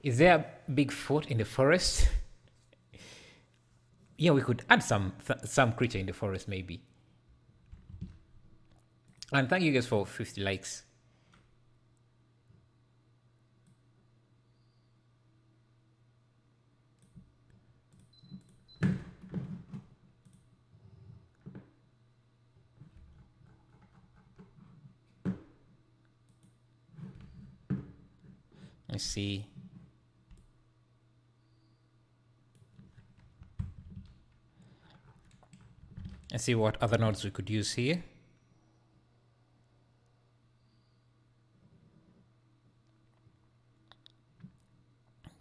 Is there a Bigfoot in the forest? Yeah, we could add some creature in the forest maybe. And thank you guys for 50 likes. Let's see. Let's see what other nodes we could use here.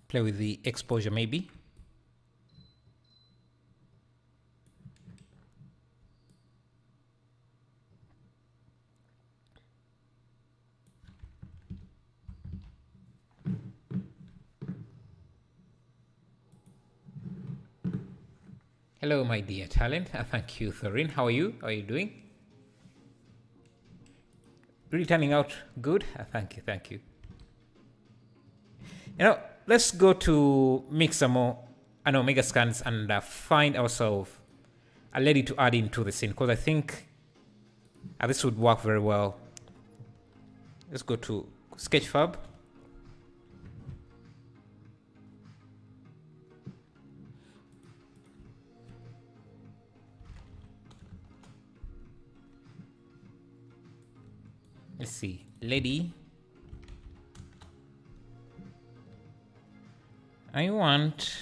Play with the exposure maybe. Hello, my dear talent. Thank you, Thorin. How are you? How are you doing? Really turning out good? Thank you, thank you. You know, let's go to Mixamo and Omega Scans and find ourselves a lady to add into the scene, because I think this would work very well. Let's go to Sketchfab. Let's see, lady. I want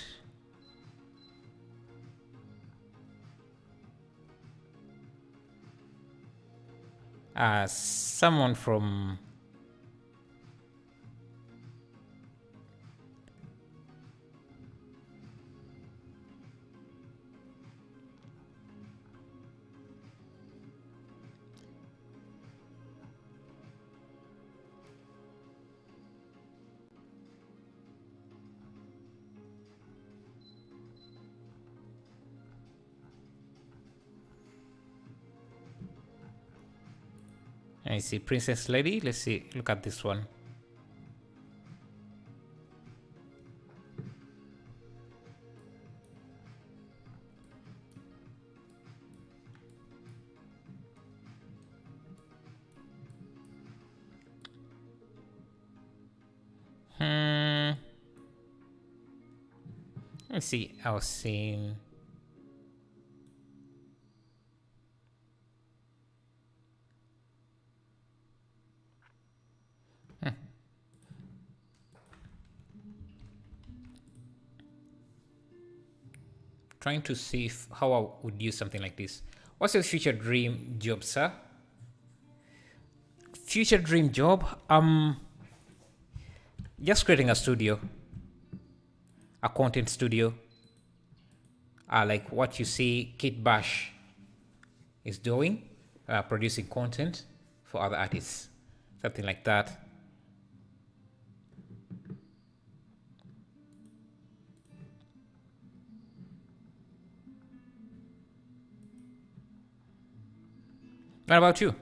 Someone from... I see Princess Lady. Let's see. Look at this one. Let's see. I was seeing... Trying to see how I would use something like this. What's your future dream job, sir? Future dream job? Just creating a studio. A content studio. Like what you see Kit Bash is doing. Producing content for other artists. Something like that. What about you?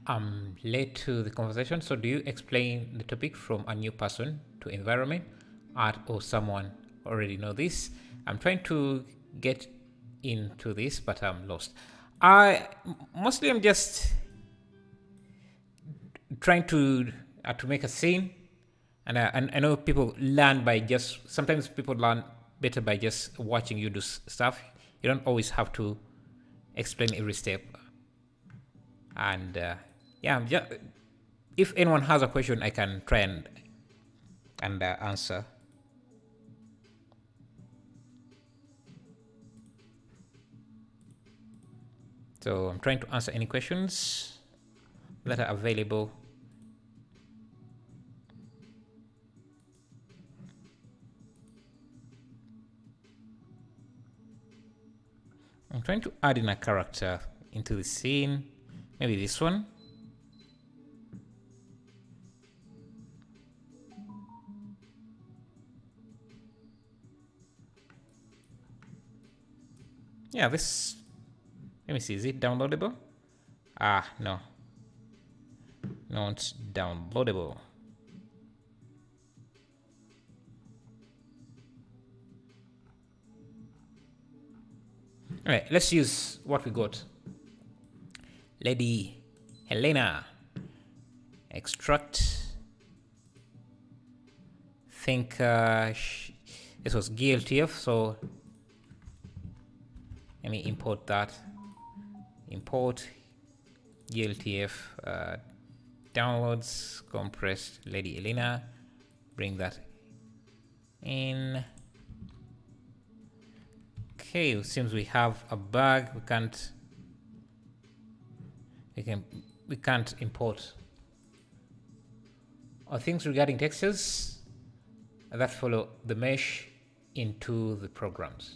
I'm late to the conversation, so do you explain the topic from a new person to environment, art, or someone already know this? I'm trying to get into this, but I'm lost. I'm just trying to make a scene, and I know people learn by just... Sometimes people learn better by just watching you do stuff. You don't always have to explain every step. And if anyone has a question, I can try and answer. So I'm trying to answer any questions that are available. I'm trying to add in a character into the scene. Maybe this one. Yeah, this... Let me see, is it downloadable? No. Not downloadable. All right, let's use what we got. Lady Helena. Extract. Think this was GLTF, so let me import that. Import GLTF downloads compressed Lady Helena. Bring that in. Okay, it seems we have a bug. We can't import things regarding textures that follow the mesh into the programs.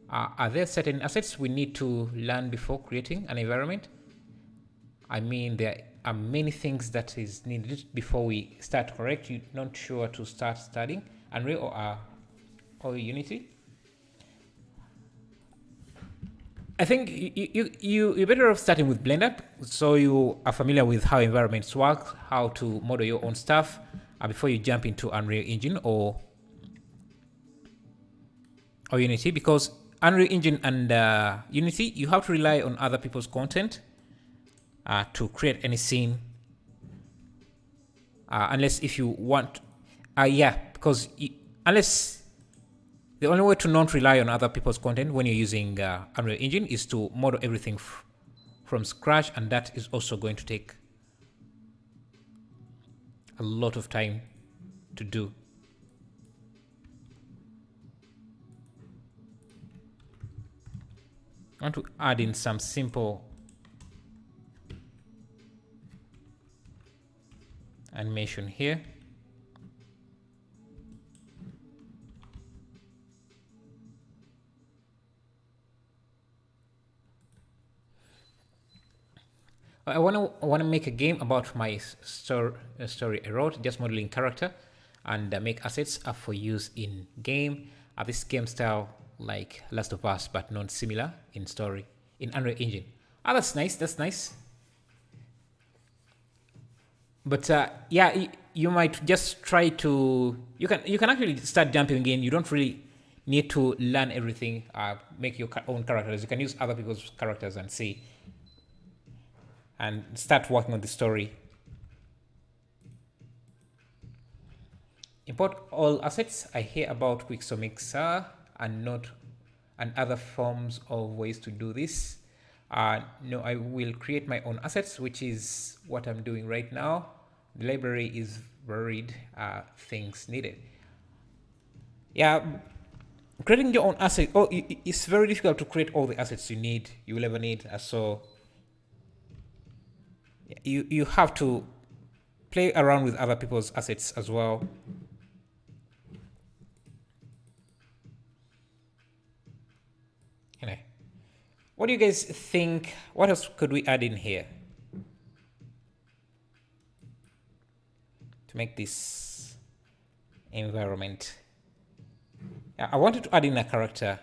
Are there certain assets we need to learn before creating an environment? I mean, there are many things that is needed before we start. Correct? You're not sure to start studying Unreal or Unity. I think you're better off starting with Blender, so you are familiar with how environments work, how to model your own stuff before you jump into Unreal Engine or or Unity, because Unreal Engine and Unity, you have to rely on other people's content to create any scene, unless if you want, because unless the only way to not rely on other people's content when you're using Unreal Engine is to model everything from scratch, and that is also going to take a lot of time to do. I want to add in some simple animation here. I want to make a game about my story I wrote, just modeling character and make assets up for use in game. This game style like Last of Us, but not similar in story in Unreal Engine. That's nice. That's nice. But yeah, you might just try to. You can actually start jumping in. You don't really need to learn everything. Make your own characters. You can use other people's characters and see. And start working on the story. Import all assets. I hear about Quixel Mixer and other forms of ways to do this. No, I will create my own assets, which is what I'm doing right now. The library is varied things needed. Yeah, creating your own asset. It's very difficult to create all the assets you will ever need. So you have to play around with other people's assets as well. Anyway, what do you guys think? What else could we add in here to make this environment? I wanted to add in a character.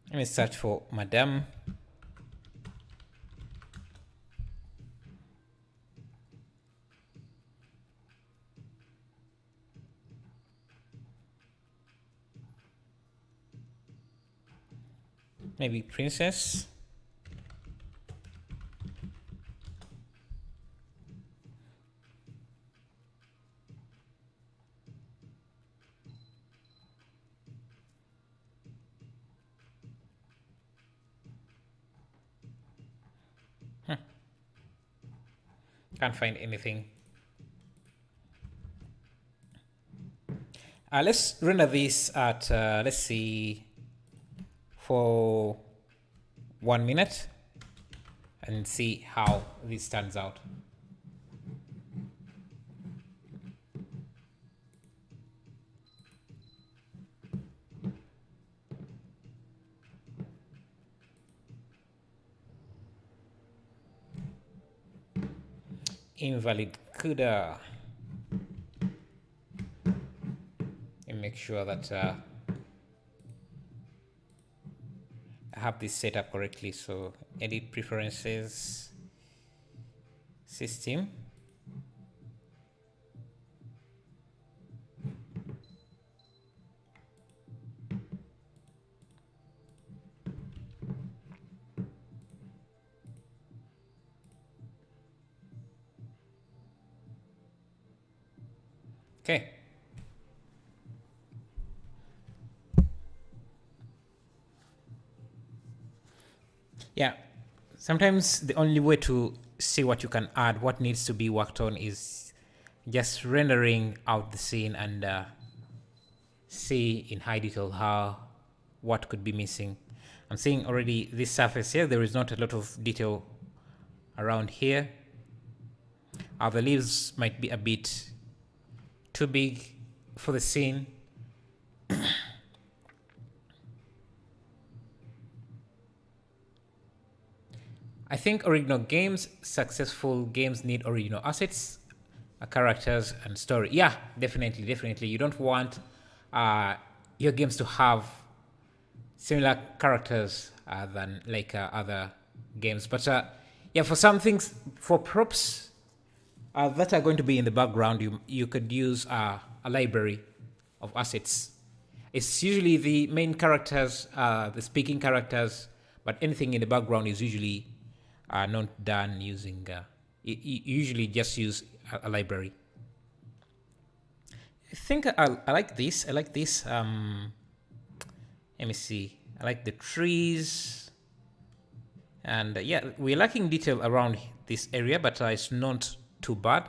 Let me search for Madame. Maybe Princess. Can't find anything. Let's render this at, let's see, for 1 minute and see how this turns out. Invalid CUDA. And make sure that I have this set up correctly. So edit preferences, system. Okay. Yeah, sometimes the only way to see what you can add, what needs to be worked on, is just rendering out the scene and see in high detail what could be missing. I'm seeing already this surface here, there is not a lot of detail around here. The leaves might be a bit too big for the scene. I think original games, successful games, need original assets, characters, and story. Yeah, definitely. You don't want your games to have similar characters than like other games. But yeah, for some things, for props, that are going to be in the background, you could use a library of assets. It's usually the main characters, the speaking characters, but anything in the background is usually not done using. You usually just use a library. I think I like this. I like this. Let me see. I like the trees. And yeah, we're lacking detail around this area, but it's not too bad.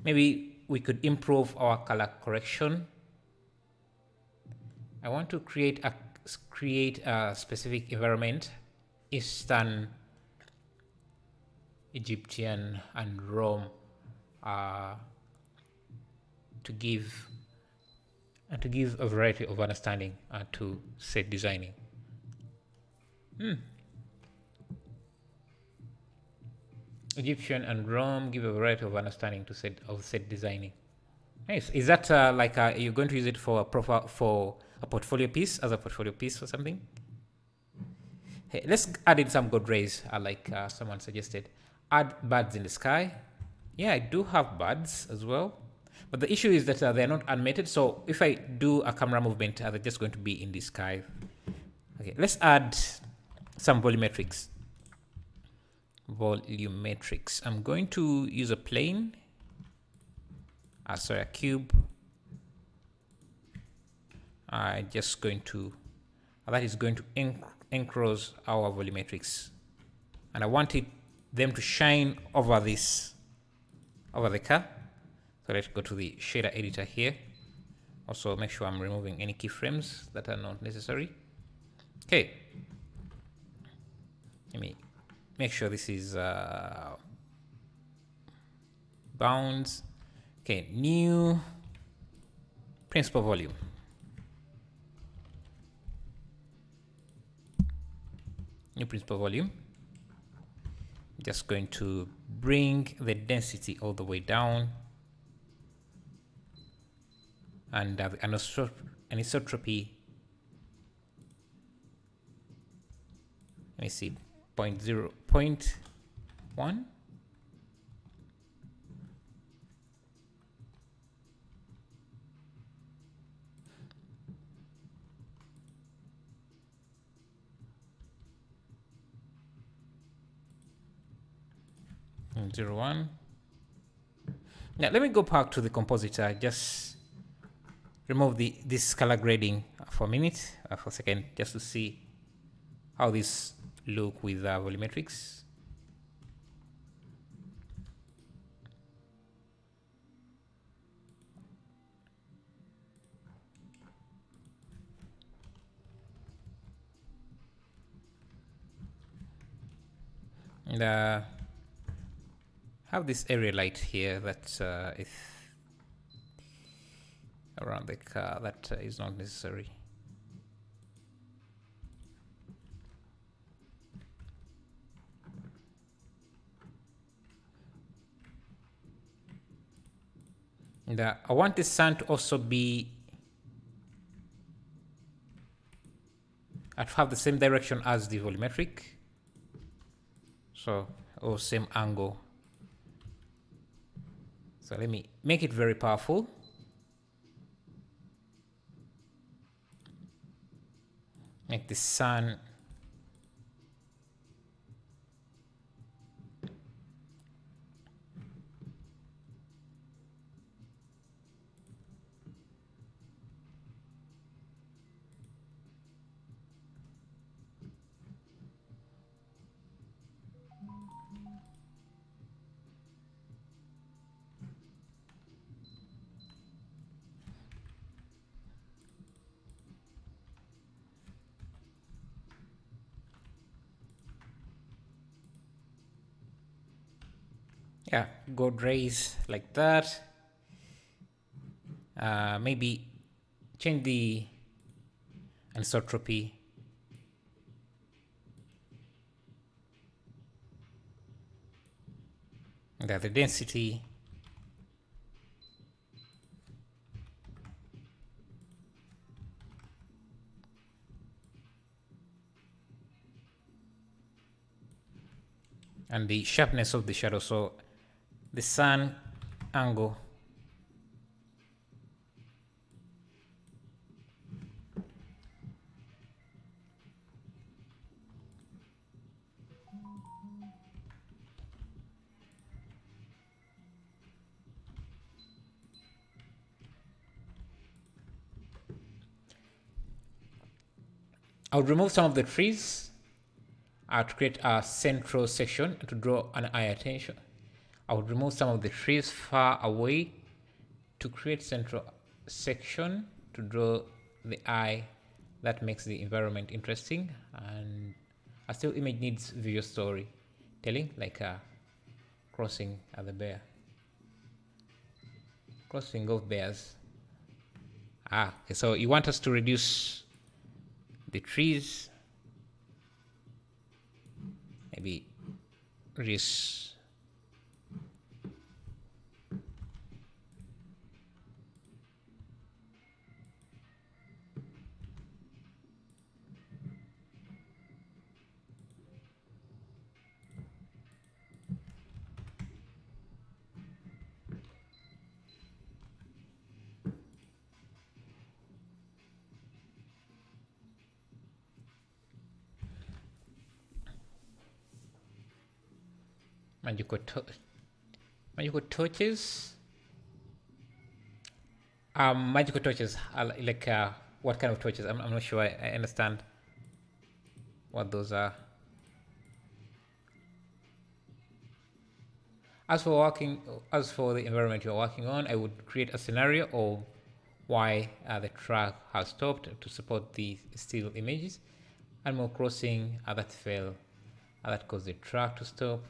Maybe we could improve our color correction. I want to create a specific environment, Eastern Egyptian and Rome, to give a variety of understanding to set designing. Egyptian and Rome give a variety of understanding to set designing. Nice. Is that you're going to use it for a profile, for a portfolio piece, as a portfolio piece or something? Hey, let's add in some good rays, like someone suggested. Add birds in the sky. Yeah, I do have birds as well, but the issue is that they're not animated. So if I do a camera movement, they're just going to be in the sky. Okay, let's add some volumetrics. Volumetrics. I'm going to use a plane. Sorry, a cube. Just going to, that is going to enclose our volumetrics, and I wanted them to shine over this, over the car. So let's go to the shader editor here. Also make sure I'm removing any keyframes that are not necessary. Okay, let me make sure this is bounds. Okay, new principal volume. New principal volume. Just going to bring the density all the way down, and the anisotropy. Let me see, 0.1. 0.01. Now let me go back to the compositor. Just remove this color grading for a minute, for a second, just to see how this look with volumetrics. And have this area light here that is around the car that is not necessary. And I want the sun to also be have the same direction as the volumetric, so or same angle. So let me make it very powerful. Make the sun gold rays like that. Maybe change the anisotropy. The density. And the sharpness of the shadow. So the sun angle. I would remove some of the trees to create a central section to draw an eye attention. I would remove some of the trees far away to create central section to draw the eye that makes the environment interesting. And a still image needs visual story telling, like crossing the bear, crossing of bears. Okay, so you want us to reduce the trees, maybe reduce magical torches. Magical torches are like what kind of torches? I'm not sure I understand what those are. As for the environment you're working on, I would create a scenario of why the track has stopped to support the still images, and more crossing that fell that caused the track to stop.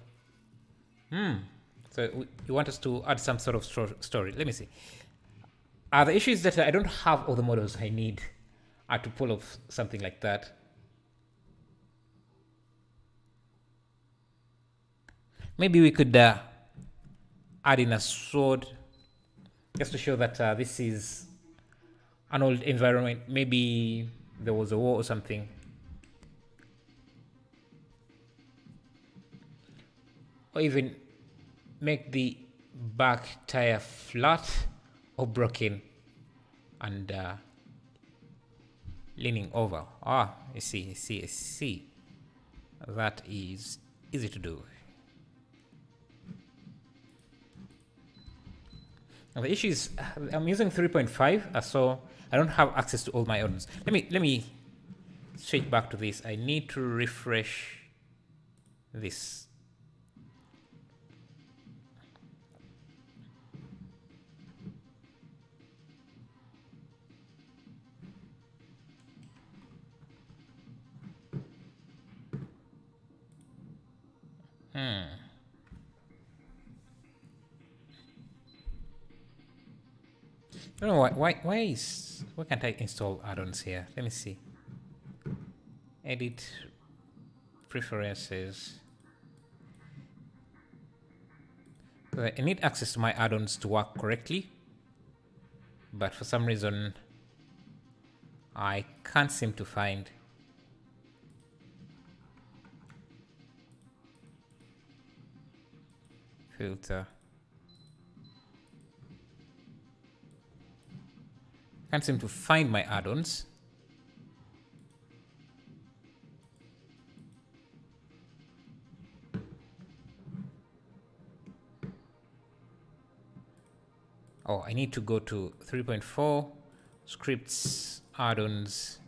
So you want us to add some sort of story. Let me see. The issue is that I don't have all the models I need to pull off something like that. Maybe we could add in a sword just to show that this is an old environment. Maybe there was a war or something. Or even make the back tire flat or broken and leaning over. I see. That is easy to do. Now the issue is I'm using 3.5, so I don't have access to all my items. Let me switch back to this. I need to refresh this. I don't know why can't I install add-ons here? Let me see. Edit preferences. I need access to my add-ons to work correctly, but for some reason I can't seem to find. Filter. Can't seem to find my add-ons. Oh, I need to go to 3.4 scripts, add-ons.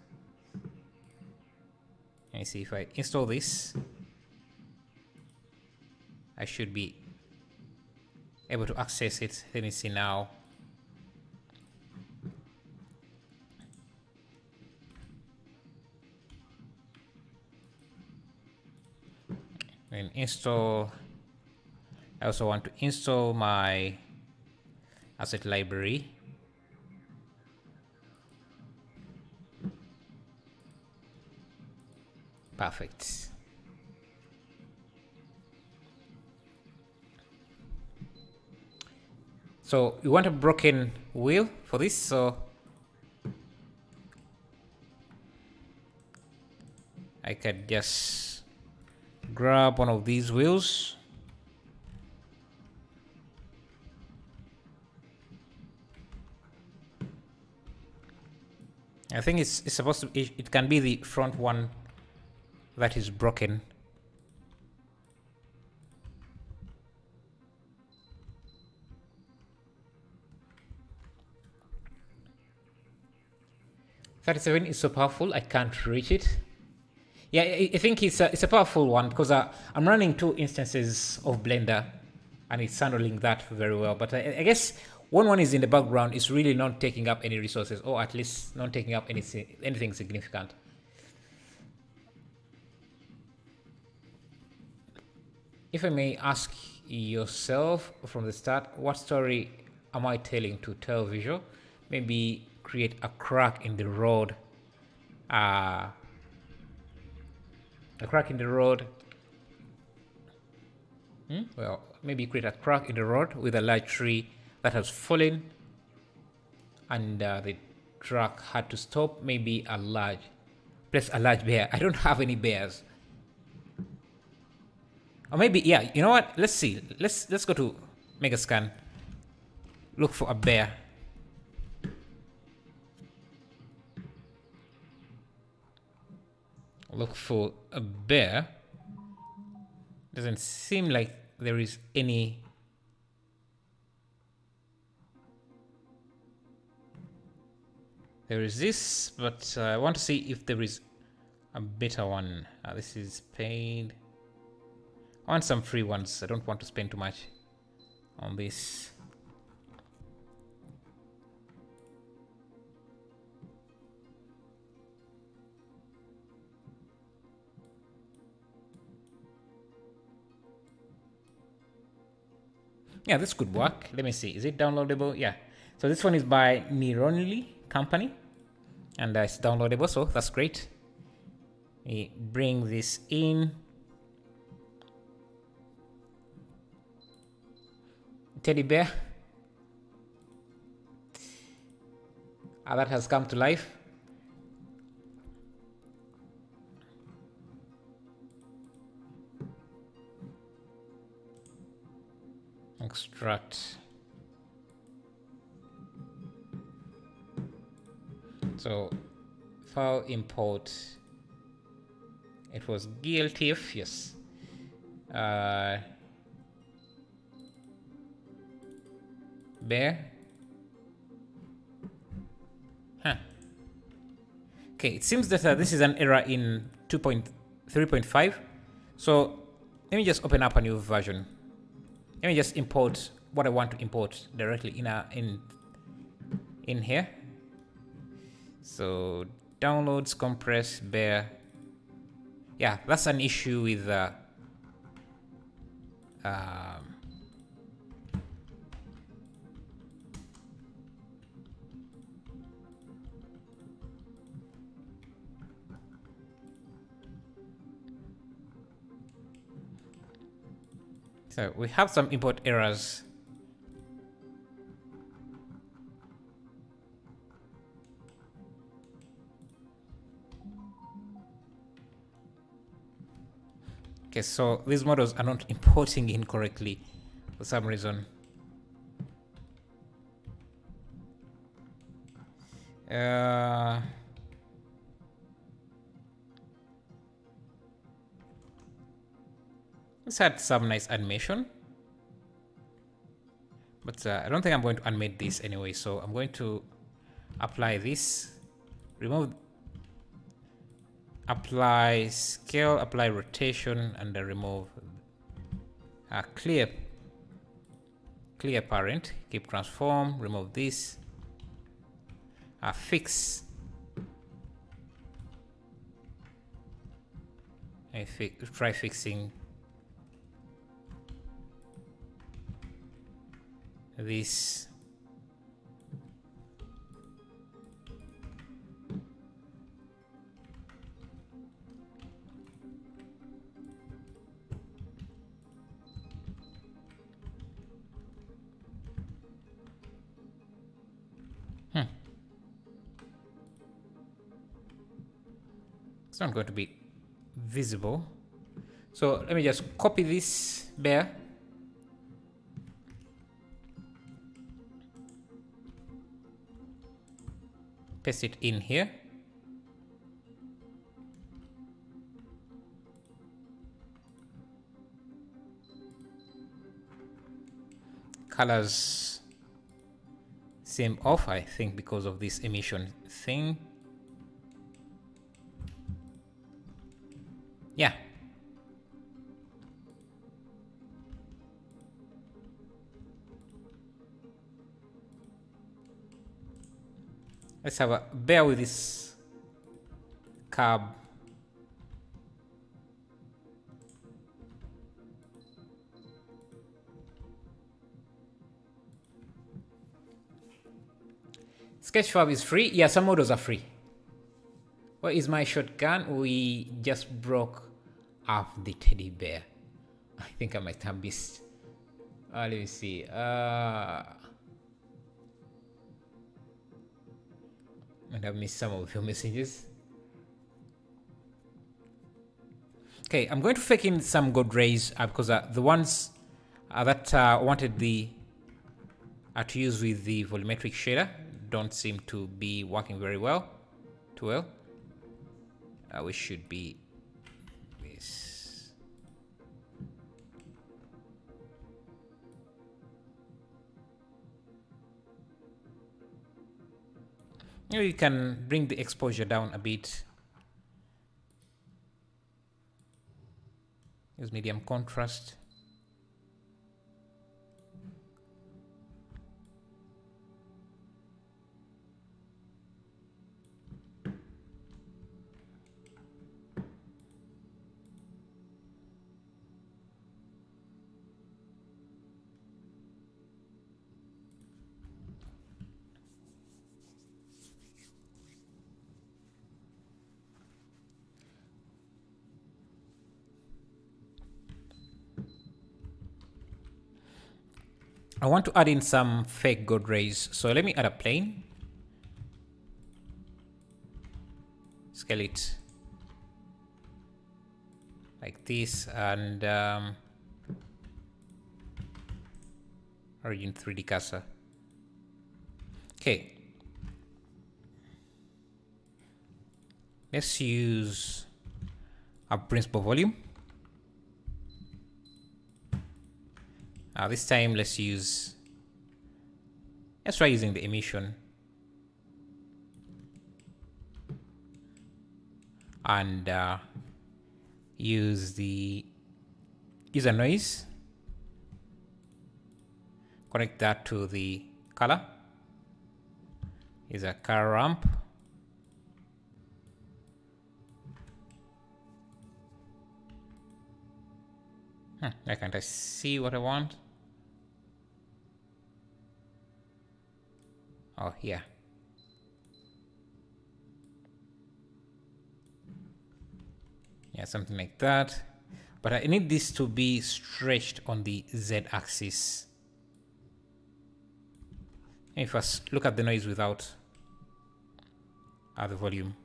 Let me see if I install this. I should be able to access it. Let me see now. And install. I also want to install my asset library. Perfect. So you want a broken wheel for this, so I could just grab one of these wheels I think it's supposed to. It can be the front one that is broken. 37 is so powerful, I can't reach it. Yeah, I think it's a powerful one because I'm running 2 instances of Blender and it's handling that very well. But I guess when one is in the background, it's really not taking up any resources, or at least not taking up anything significant. If I may ask yourself from the start, what story am I telling to tell visual? Maybe create a crack in the road. A crack in the road. Well, maybe create a crack in the road with a large tree that has fallen and the truck had to stop. Maybe place a large bear. I don't have any bears. Or maybe, yeah, you know what? Let's see. Let's go to Megascan. Look for a bear. Look for a bear. Doesn't seem like there is any. There is this, but I want to see if there is a better one. This is paid. I want some free ones. I don't want to spend too much on this. Yeah, this could work. Let me see. Is it downloadable? Yeah. So this one is by Nironli Company. And it's downloadable, so that's great. We bring this in. Teddy bear. That has come to life. Extract. So file import. It was GLTF, yes. Bear. Huh. Okay, it seems that this is an error in 2.3.5. So let me just open up a new version. Let me just import what I want to import directly in here. So downloads, compress, bear. Yeah, that's an issue with so we have some import errors. Okay, so these models are not importing incorrectly for some reason. This had some nice animation, but I don't think I'm going to animate this anyway, so I'm going to apply this, remove, apply scale, apply rotation, and remove clear parent, keep transform, remove this, fix, try fixing this. It's not going to be visible. So let me just copy this bear. Paste it in here. colors seem off, I think, because of this emission thing. Yeah. Let's have a bear with this curb. Sketchfab is free. Yeah, some models are free. Where is my shotgun? We just broke up the teddy bear. I think I might have missed. Let me see. Might have missed some of your messages. Okay, I'm going to fake in some good rays because the ones that wanted the to use with the volumetric shader don't seem to be working very well. Too well. We should be this. Maybe you can bring the exposure down a bit. Use medium contrast. I want to add in some fake good rays. So let me add a plane. Scale it like this and origin 3D cursor. Okay. Let's use a principal volume. This time let's try using the emission and use a noise, connect that to the color, is a color ramp. Why can't I see what I want? Oh, yeah. Yeah, something like that. But I need this to be stretched on the Z axis. Let me first look at the noise without the volume.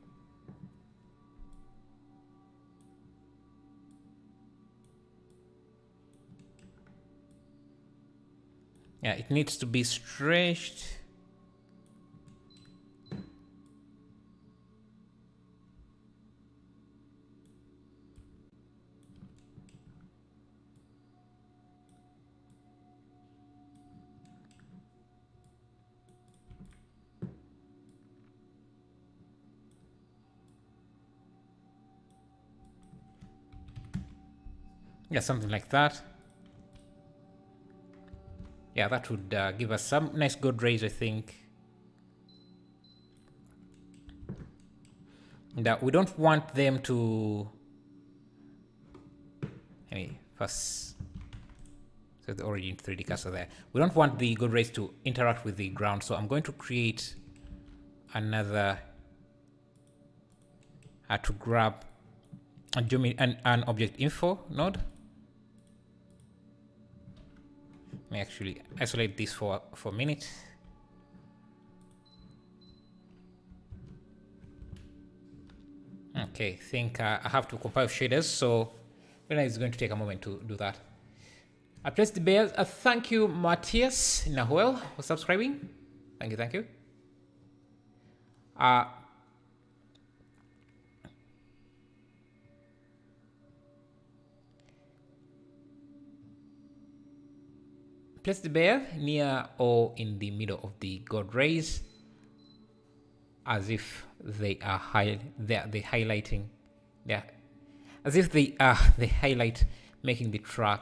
Yeah, it needs to be stretched. Yeah, something like that. Yeah, that would give us some nice good rays, I think. And we don't want them to... Anyway, first... So the origin 3D cursor there. We don't want the good rays to interact with the ground, so I'm going to create another... to grab an object info node. Let me actually isolate this for a minute. Okay, I think I have to compile shaders, so it's going to take a moment to do that. I placed the bears. Thank you, Matthias Nahuel, for subscribing. Thank you. Place the bear near or in the middle of the god rays, as if they are highlighting. Yeah, as if they are the highlight, making the track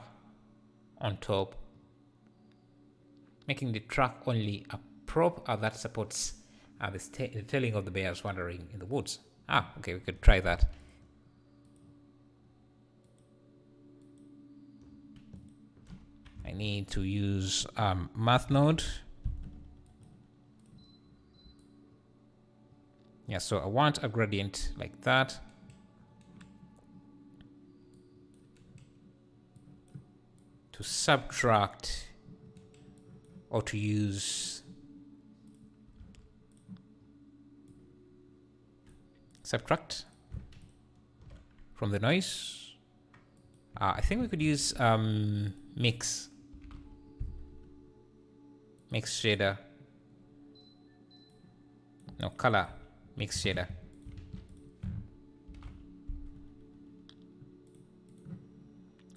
on top, making the track only a prop that supports the telling of the bears wandering in the woods. Okay, we could try that. I need to use math node. Yeah, so I want a gradient like that. To subtract or to use subtract from the noise. I think we could use mix shader. No, color mix shader.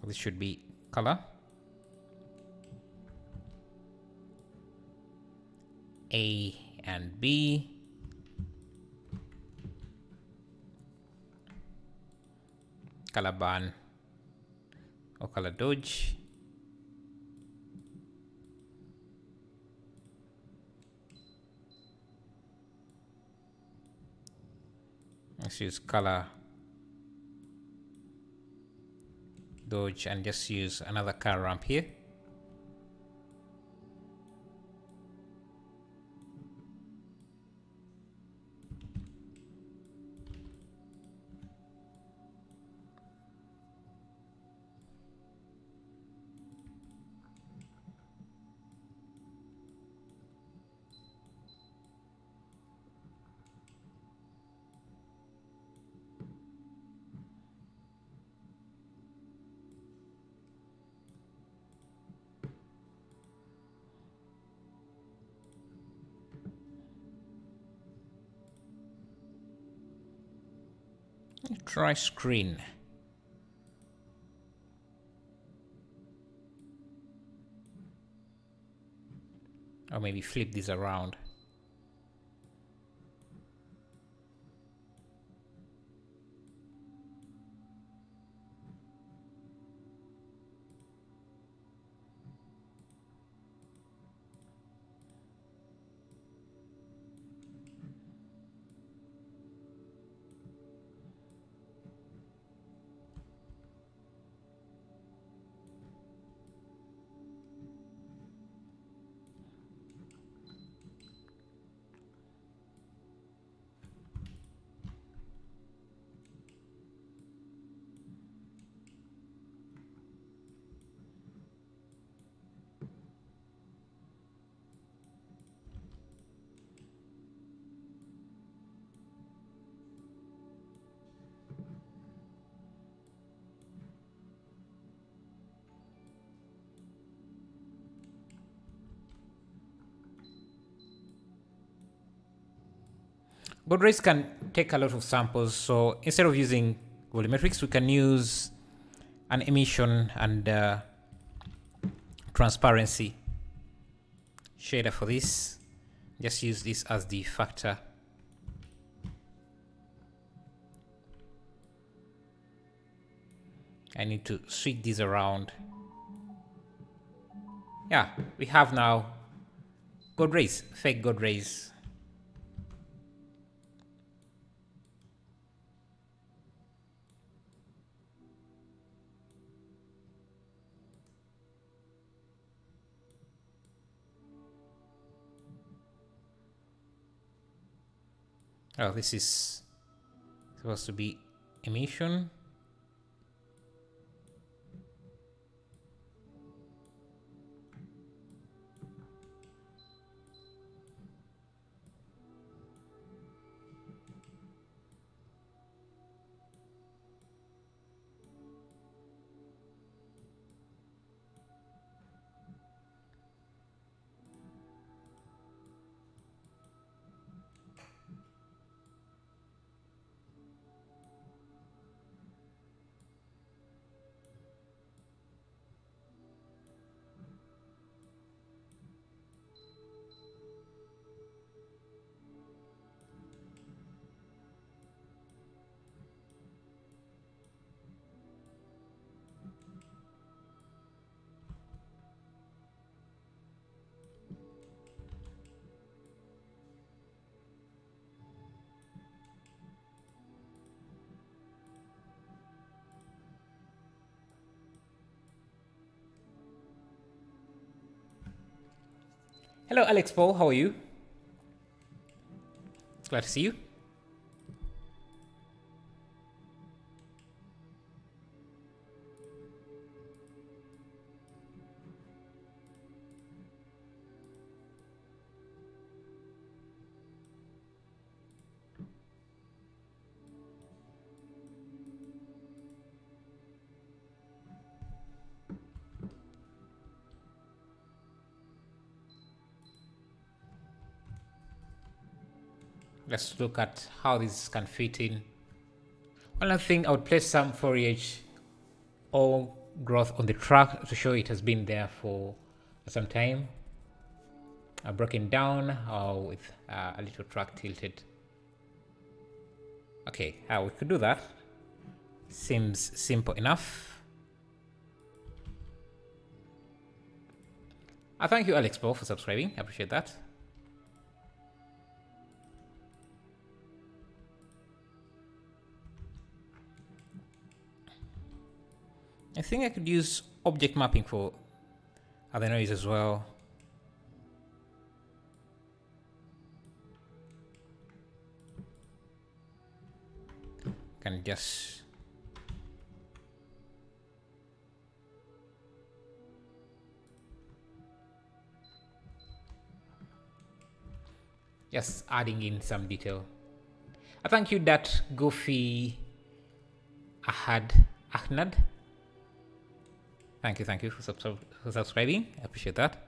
This should be color. A and B. Color ban or color dodge. Let's use color dodge and just use another color ramp here. Try screen. Or maybe flip this around. Bodrays can take a lot of samples, so instead of using volumetrics, we can use an emission and transparency shader for this. Just use this as the factor. I need to switch these around. Yeah, we have now god rays, fake god rays. Oh, this is supposed to be emission. Hello, Alex Paul. How are you? Glad to see you. Let's look at how this can fit in. One other thing, I would place some foliage or growth on the track to show it has been there for some time. Broken down with a little track tilted. Okay, we could do that. Seems simple enough. Thank you, Alex Bo, for subscribing. I appreciate that. I think I could use object mapping for other noise as well. Can just adding in some detail. Thank you, that Goofy Ahnad. Thank you for subscribing. I appreciate that.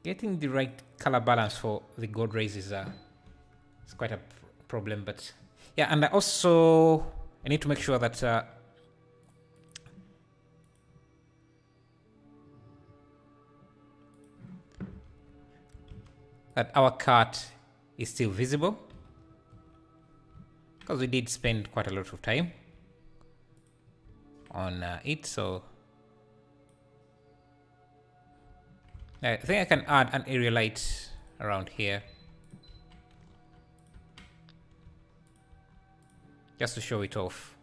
Getting the right color balance for the gold rays is quite a problem, but yeah, and I need to make sure that that our cart is still visible, because we did spend quite a lot of time on it. So I think I can add an area light around here just to show it off.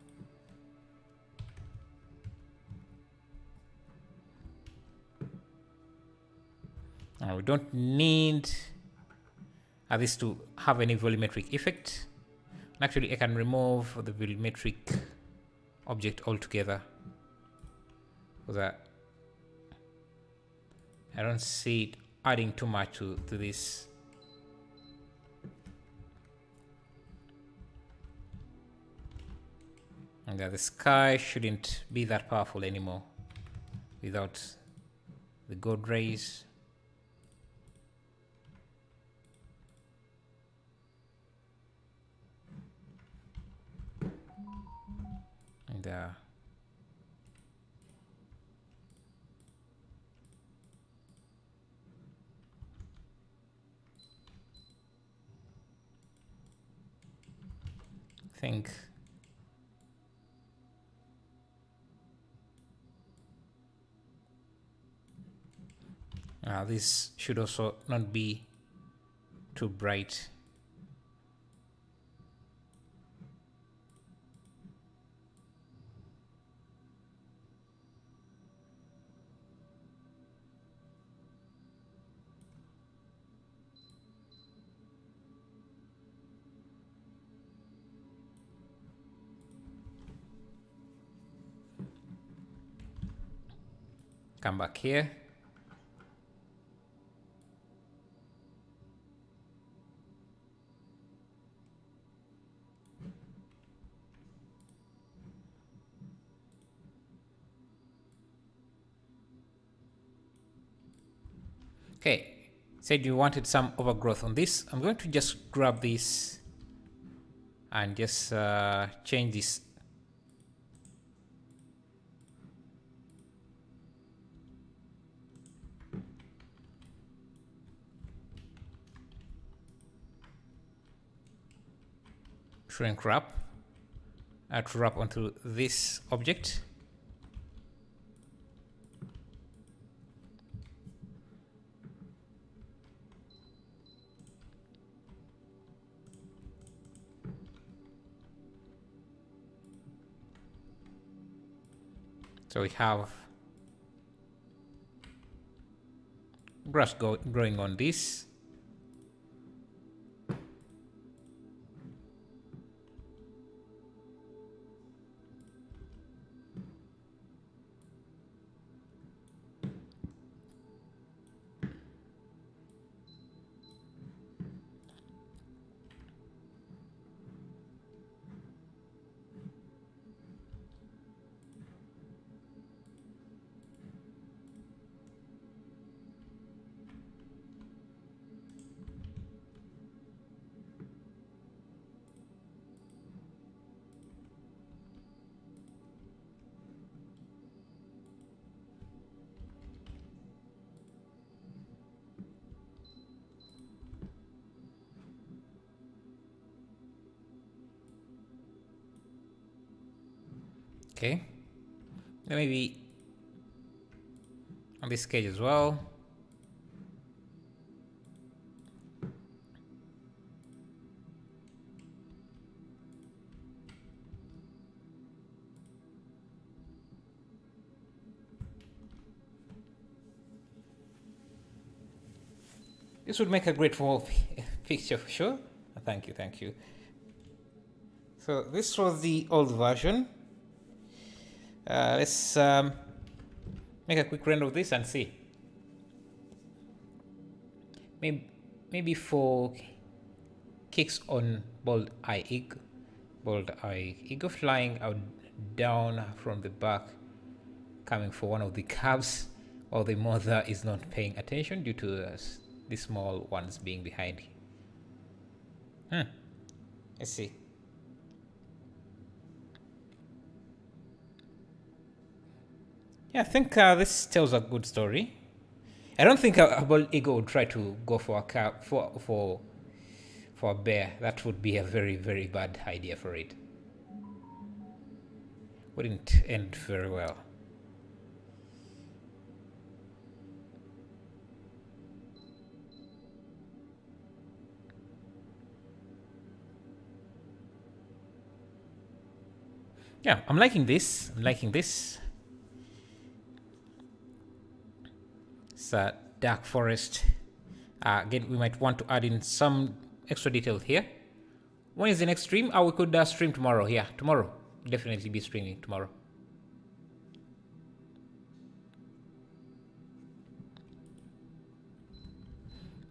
We don't need this to have any volumetric effect. Actually, I can remove the volumetric object altogether, because I don't see it adding too much to this. And the sky shouldn't be that powerful anymore without the gold rays. And I think this should also not be too bright. Come back here. Okay, said you wanted some overgrowth on this. I'm going to just grab this and just change this. Shrink wrap. To wrap onto this object. So we have grass growing on this. Okay, then maybe on this cage as well. This would make a great wall picture for sure. Thank you, thank you. So this was the old version. Let's make a quick render of this and see. Maybe for kicks on bold eye eagle flying out down from the back, coming for one of the calves, or the mother is not paying attention due to the small ones being behind. Let's see. Yeah, I think this tells a good story. I don't think a bald eagle would try to go for a calf, for a bear. That would be a very, very bad idea for it. Wouldn't end very well. Yeah, I'm liking this. It's a dark forest. Again, we might want to add in some extra detail here. When is the next stream? We could stream tomorrow. Yeah, tomorrow. Definitely be streaming tomorrow.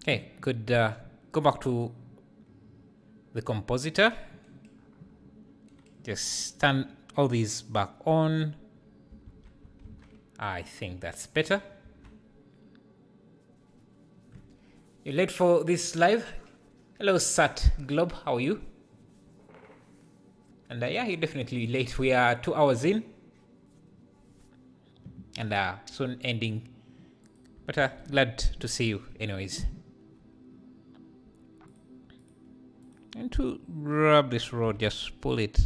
Okay, could go back to the compositor. Just turn all these back on. I think that's better. You're late for this live? Hello, Sat Globe. How are you? And yeah, you're definitely late. We are 2 hours in. And soon ending. But glad to see you anyways. And to grab this road, just pull it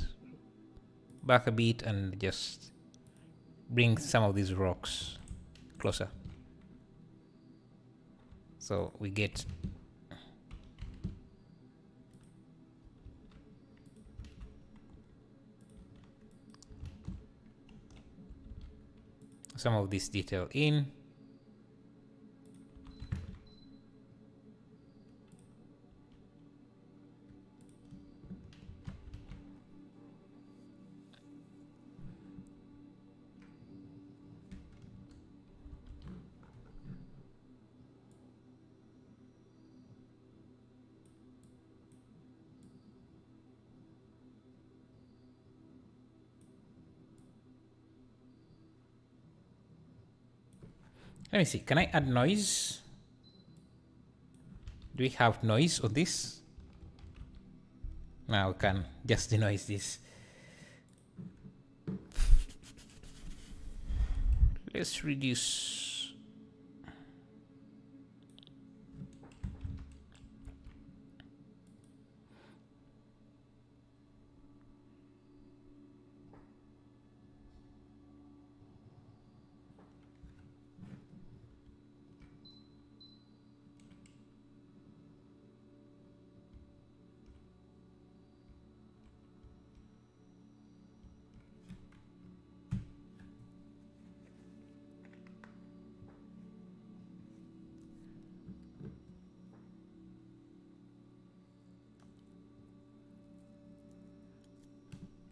back a bit and just bring some of these rocks closer. So we get some of this detail in. Let me see, can I add noise? Do we have noise on this? Now we can just denoise this. Let's reduce.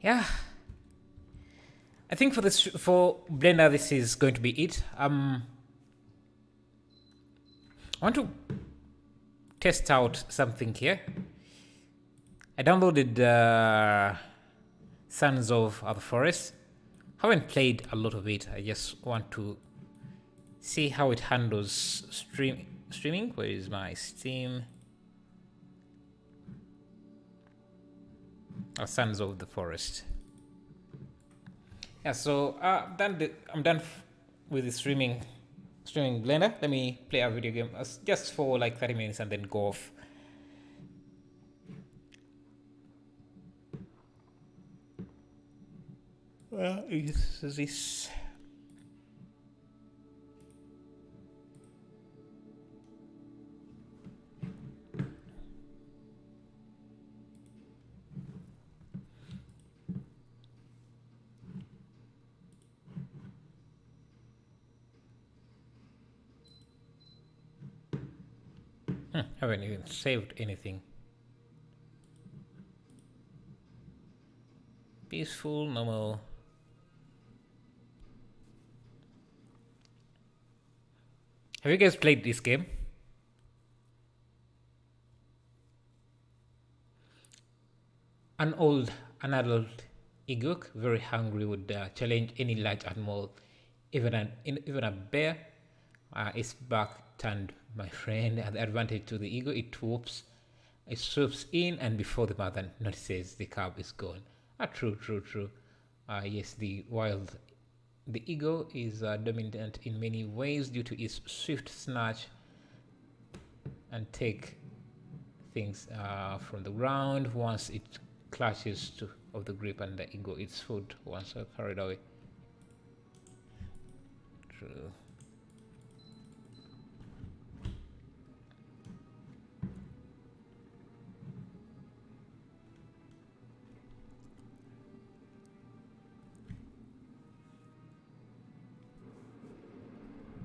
Yeah, I think for Blender this is going to be it. I want to test out something here. I downloaded Sons of the Forest. Haven't played a lot of it. I just want to see how it handles streaming. Where is my Steam? Sons of the Forest. Yeah, so I'm done with the streaming Blender. Let me play a video game just for like 30 minutes and then go off. Where is this? Haven't even saved anything. Peaceful, normal. Have you guys played this game? An adult egook, very hungry, would challenge any large animal, even a bear. Its back turned, my friend, and the advantage to the ego, it swoops in, and before the mother notices, the cub is gone. True. Yes, the ego is dominant in many ways due to its swift snatch and take things from the ground once it clutches of the grip, and the ego eats food once carried away. True.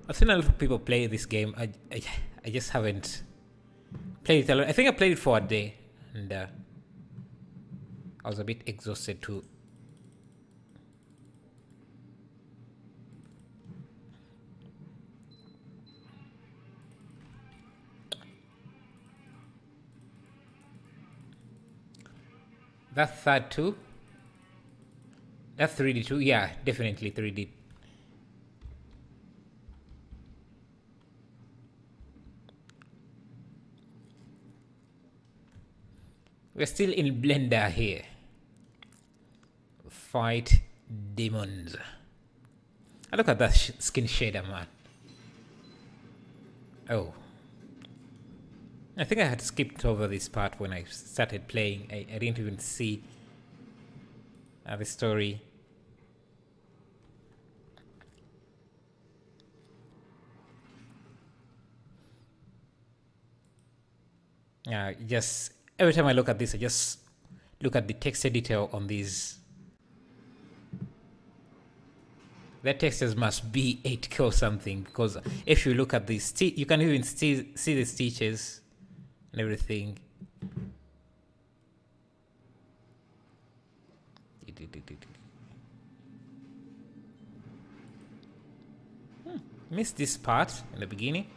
I've seen a lot of people play this game. I just haven't played it alone. I think I played it for a day, and I was a bit exhausted too. That's third too. That's 3D too. Yeah, definitely 3D. We're still in Blender here. Fight demons. Look at that skin shader, man. Oh. I think I had skipped over this part when I started playing. I didn't even see the story. Just every time I look at this, I just look at the texture detail on these. The textures must be 8K or something, because if you look at the you can even see the stitches and everything. Missed this part in the beginning.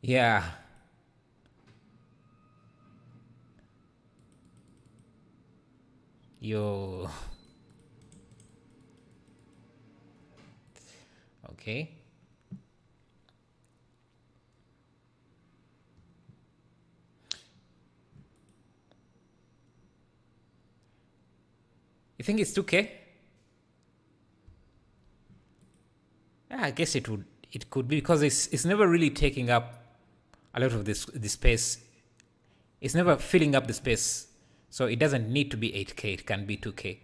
Yeah. Yo. Okay. You think it's 2K? Yeah, I guess it could be, because it's never really taking up a lot of this space. It's never filling up the space, so it doesn't need to be 8K. It can be 2K.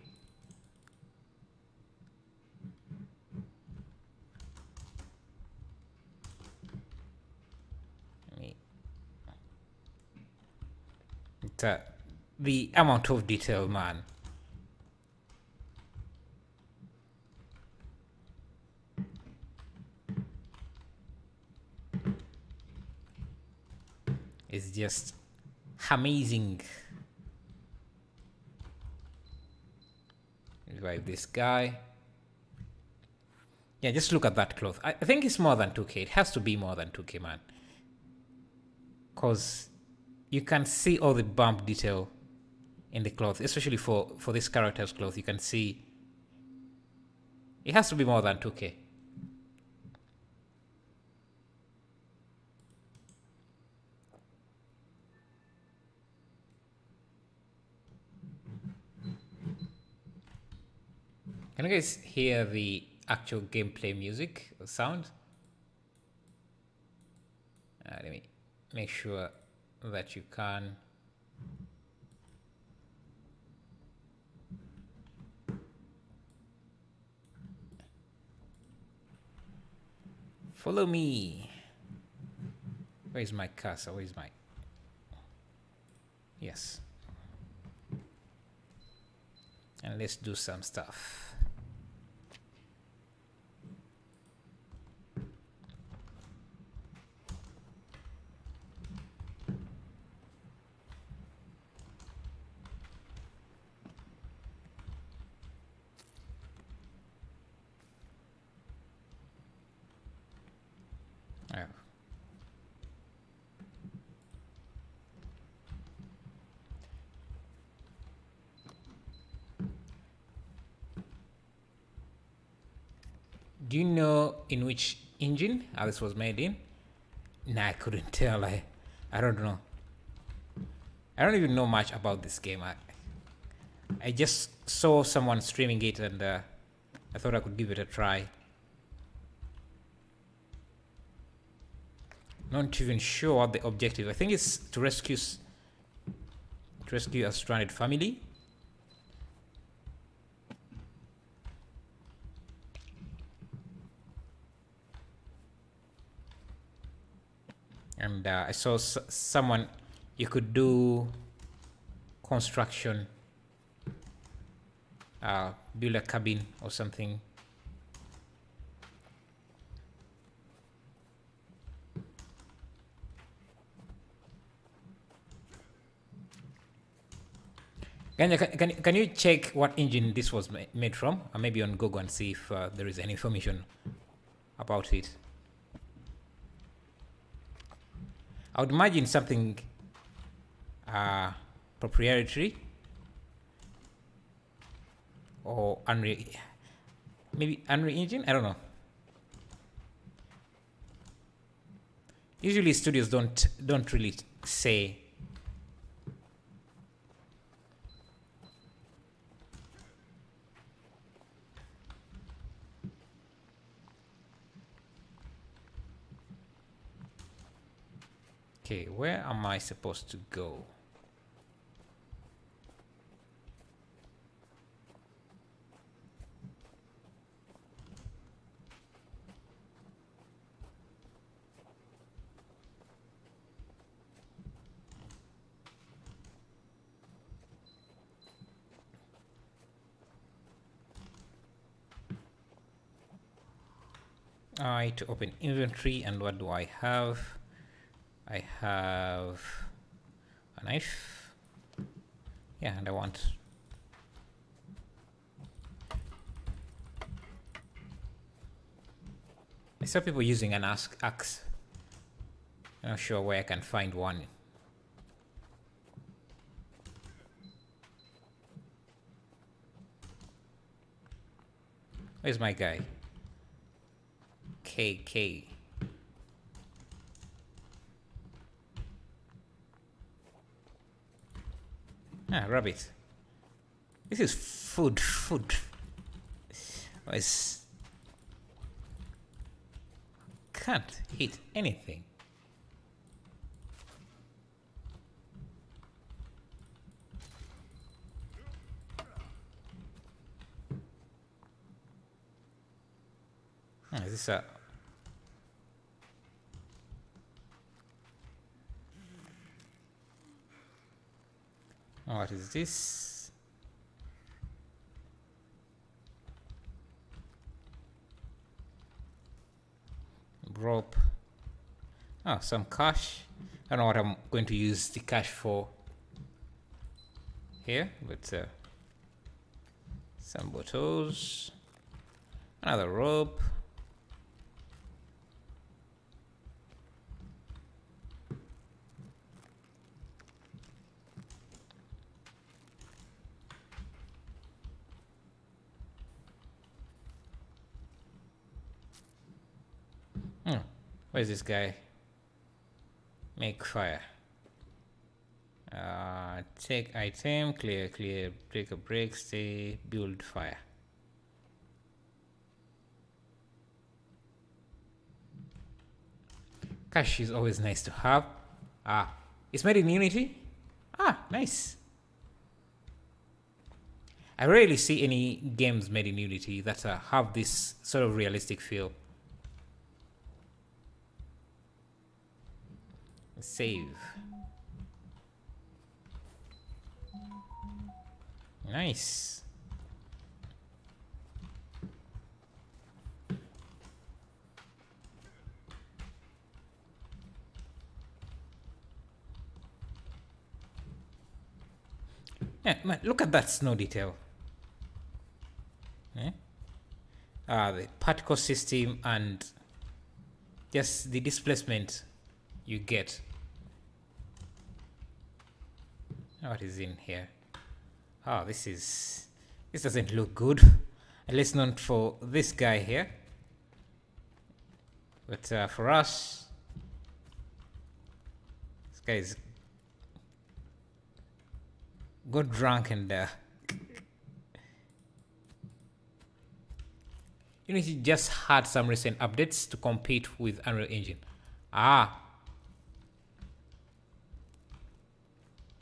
The amount of detail, man. is just amazing. Revive this guy. Yeah, just look at that cloth. I think it's more than 2K. It has to be more than 2K, man. Because you can see all the bump detail in the cloth, especially for this character's cloth. You can see it has to be more than 2K. Can you guys hear the actual gameplay music or sound? Let me make sure that you can. Follow me. Where is my cursor? Where is my... Yes. And let's do some stuff. Oh. Do you know in which engine this was made in? Nah, I couldn't tell. I don't know. I don't even know much about this game. I just saw someone streaming it and I thought I could give it a try. Not even sure what the objective. I think it's to rescue a stranded family. And I saw someone, you could do construction, build a cabin or something. Can you check what engine this was made from? Or maybe on Google and see if there is any information about it. I would imagine something proprietary or Unreal, maybe Unreal Engine. I don't know. Usually studios don't really say. Okay, where am I supposed to go? To open inventory, and what do I have? I have a knife. Yeah, and I want... I saw people using an axe. I'm not sure where I can find one. Where's my guy? KK. Rabbit. This is food. Can't eat anything. Is this a... What is this? Rope. Oh, some cash. I don't know what I'm going to use the cash for here, but some bottles, another rope. Where's this guy? Make fire. Take item, clear, break a break, stay, build fire. Cash is always nice to have. It's made in Unity? Nice. I rarely see any games made in Unity that have this sort of realistic feel. Save. Nice. Yeah, man, look at that snow detail. The particle system and just the displacement you get. What is in here? This doesn't look good. At least not for this guy here. But for us, this guy's got drunk and Unity just had some recent updates to compete with Unreal Engine. I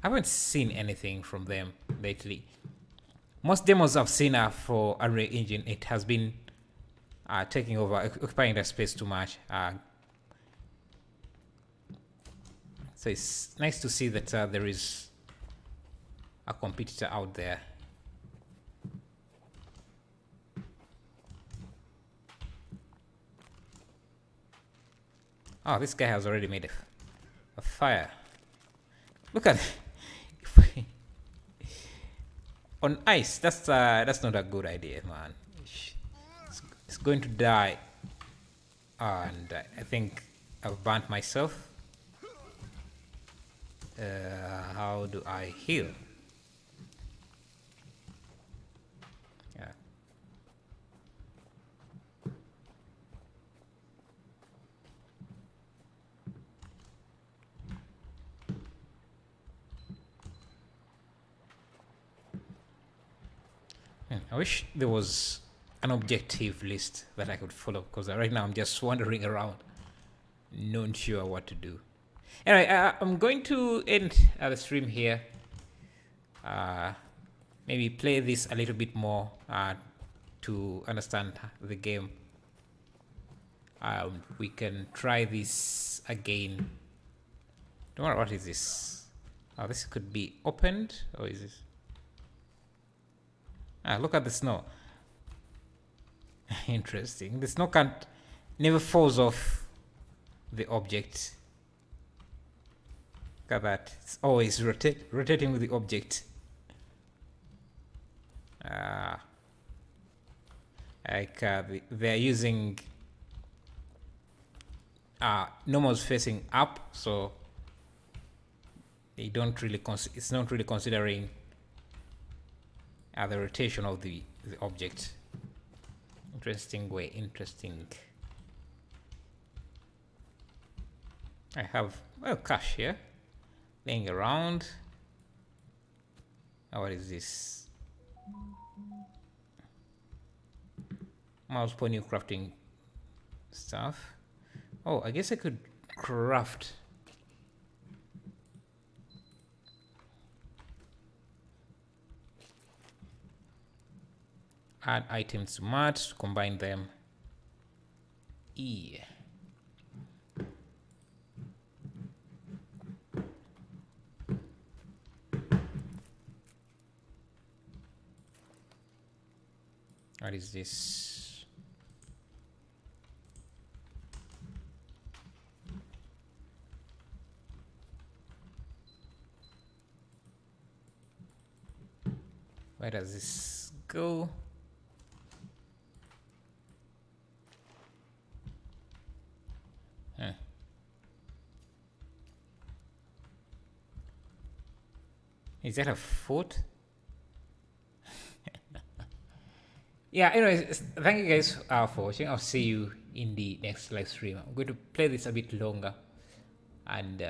haven't seen anything from them lately. Most demos I've seen are for Unreal Engine. It has been taking over, occupying the space too much. So it's nice to see that there is a competitor out there. This guy has already made a fire. Look at on ice. That's not a good idea, man. It's going to die, and I think I've burnt myself. How do I heal? Yeah. I wish there was an objective list that I could follow, because right now I'm just wandering around, not sure what to do. Anyway, I'm going to end the stream here. Maybe play this a little bit more to understand the game. We can try this again. Don't worry, what is this? This could be opened, or is this? Look at the snow. Interesting. The snow never falls off the object. Look at that. It's always rotating with the object. They're using normals facing up, so they don't really it's not really considering the rotation of the object. Interesting way. Interesting. I have cash here laying around. What is this? Mouse for new crafting stuff. I guess I could craft. Add items to mats, combine them. What is this? Where does this go? Huh. Is that a foot? Yeah, anyways, thank you guys for watching. I'll see you in the next live stream. I'm going to play this a bit longer and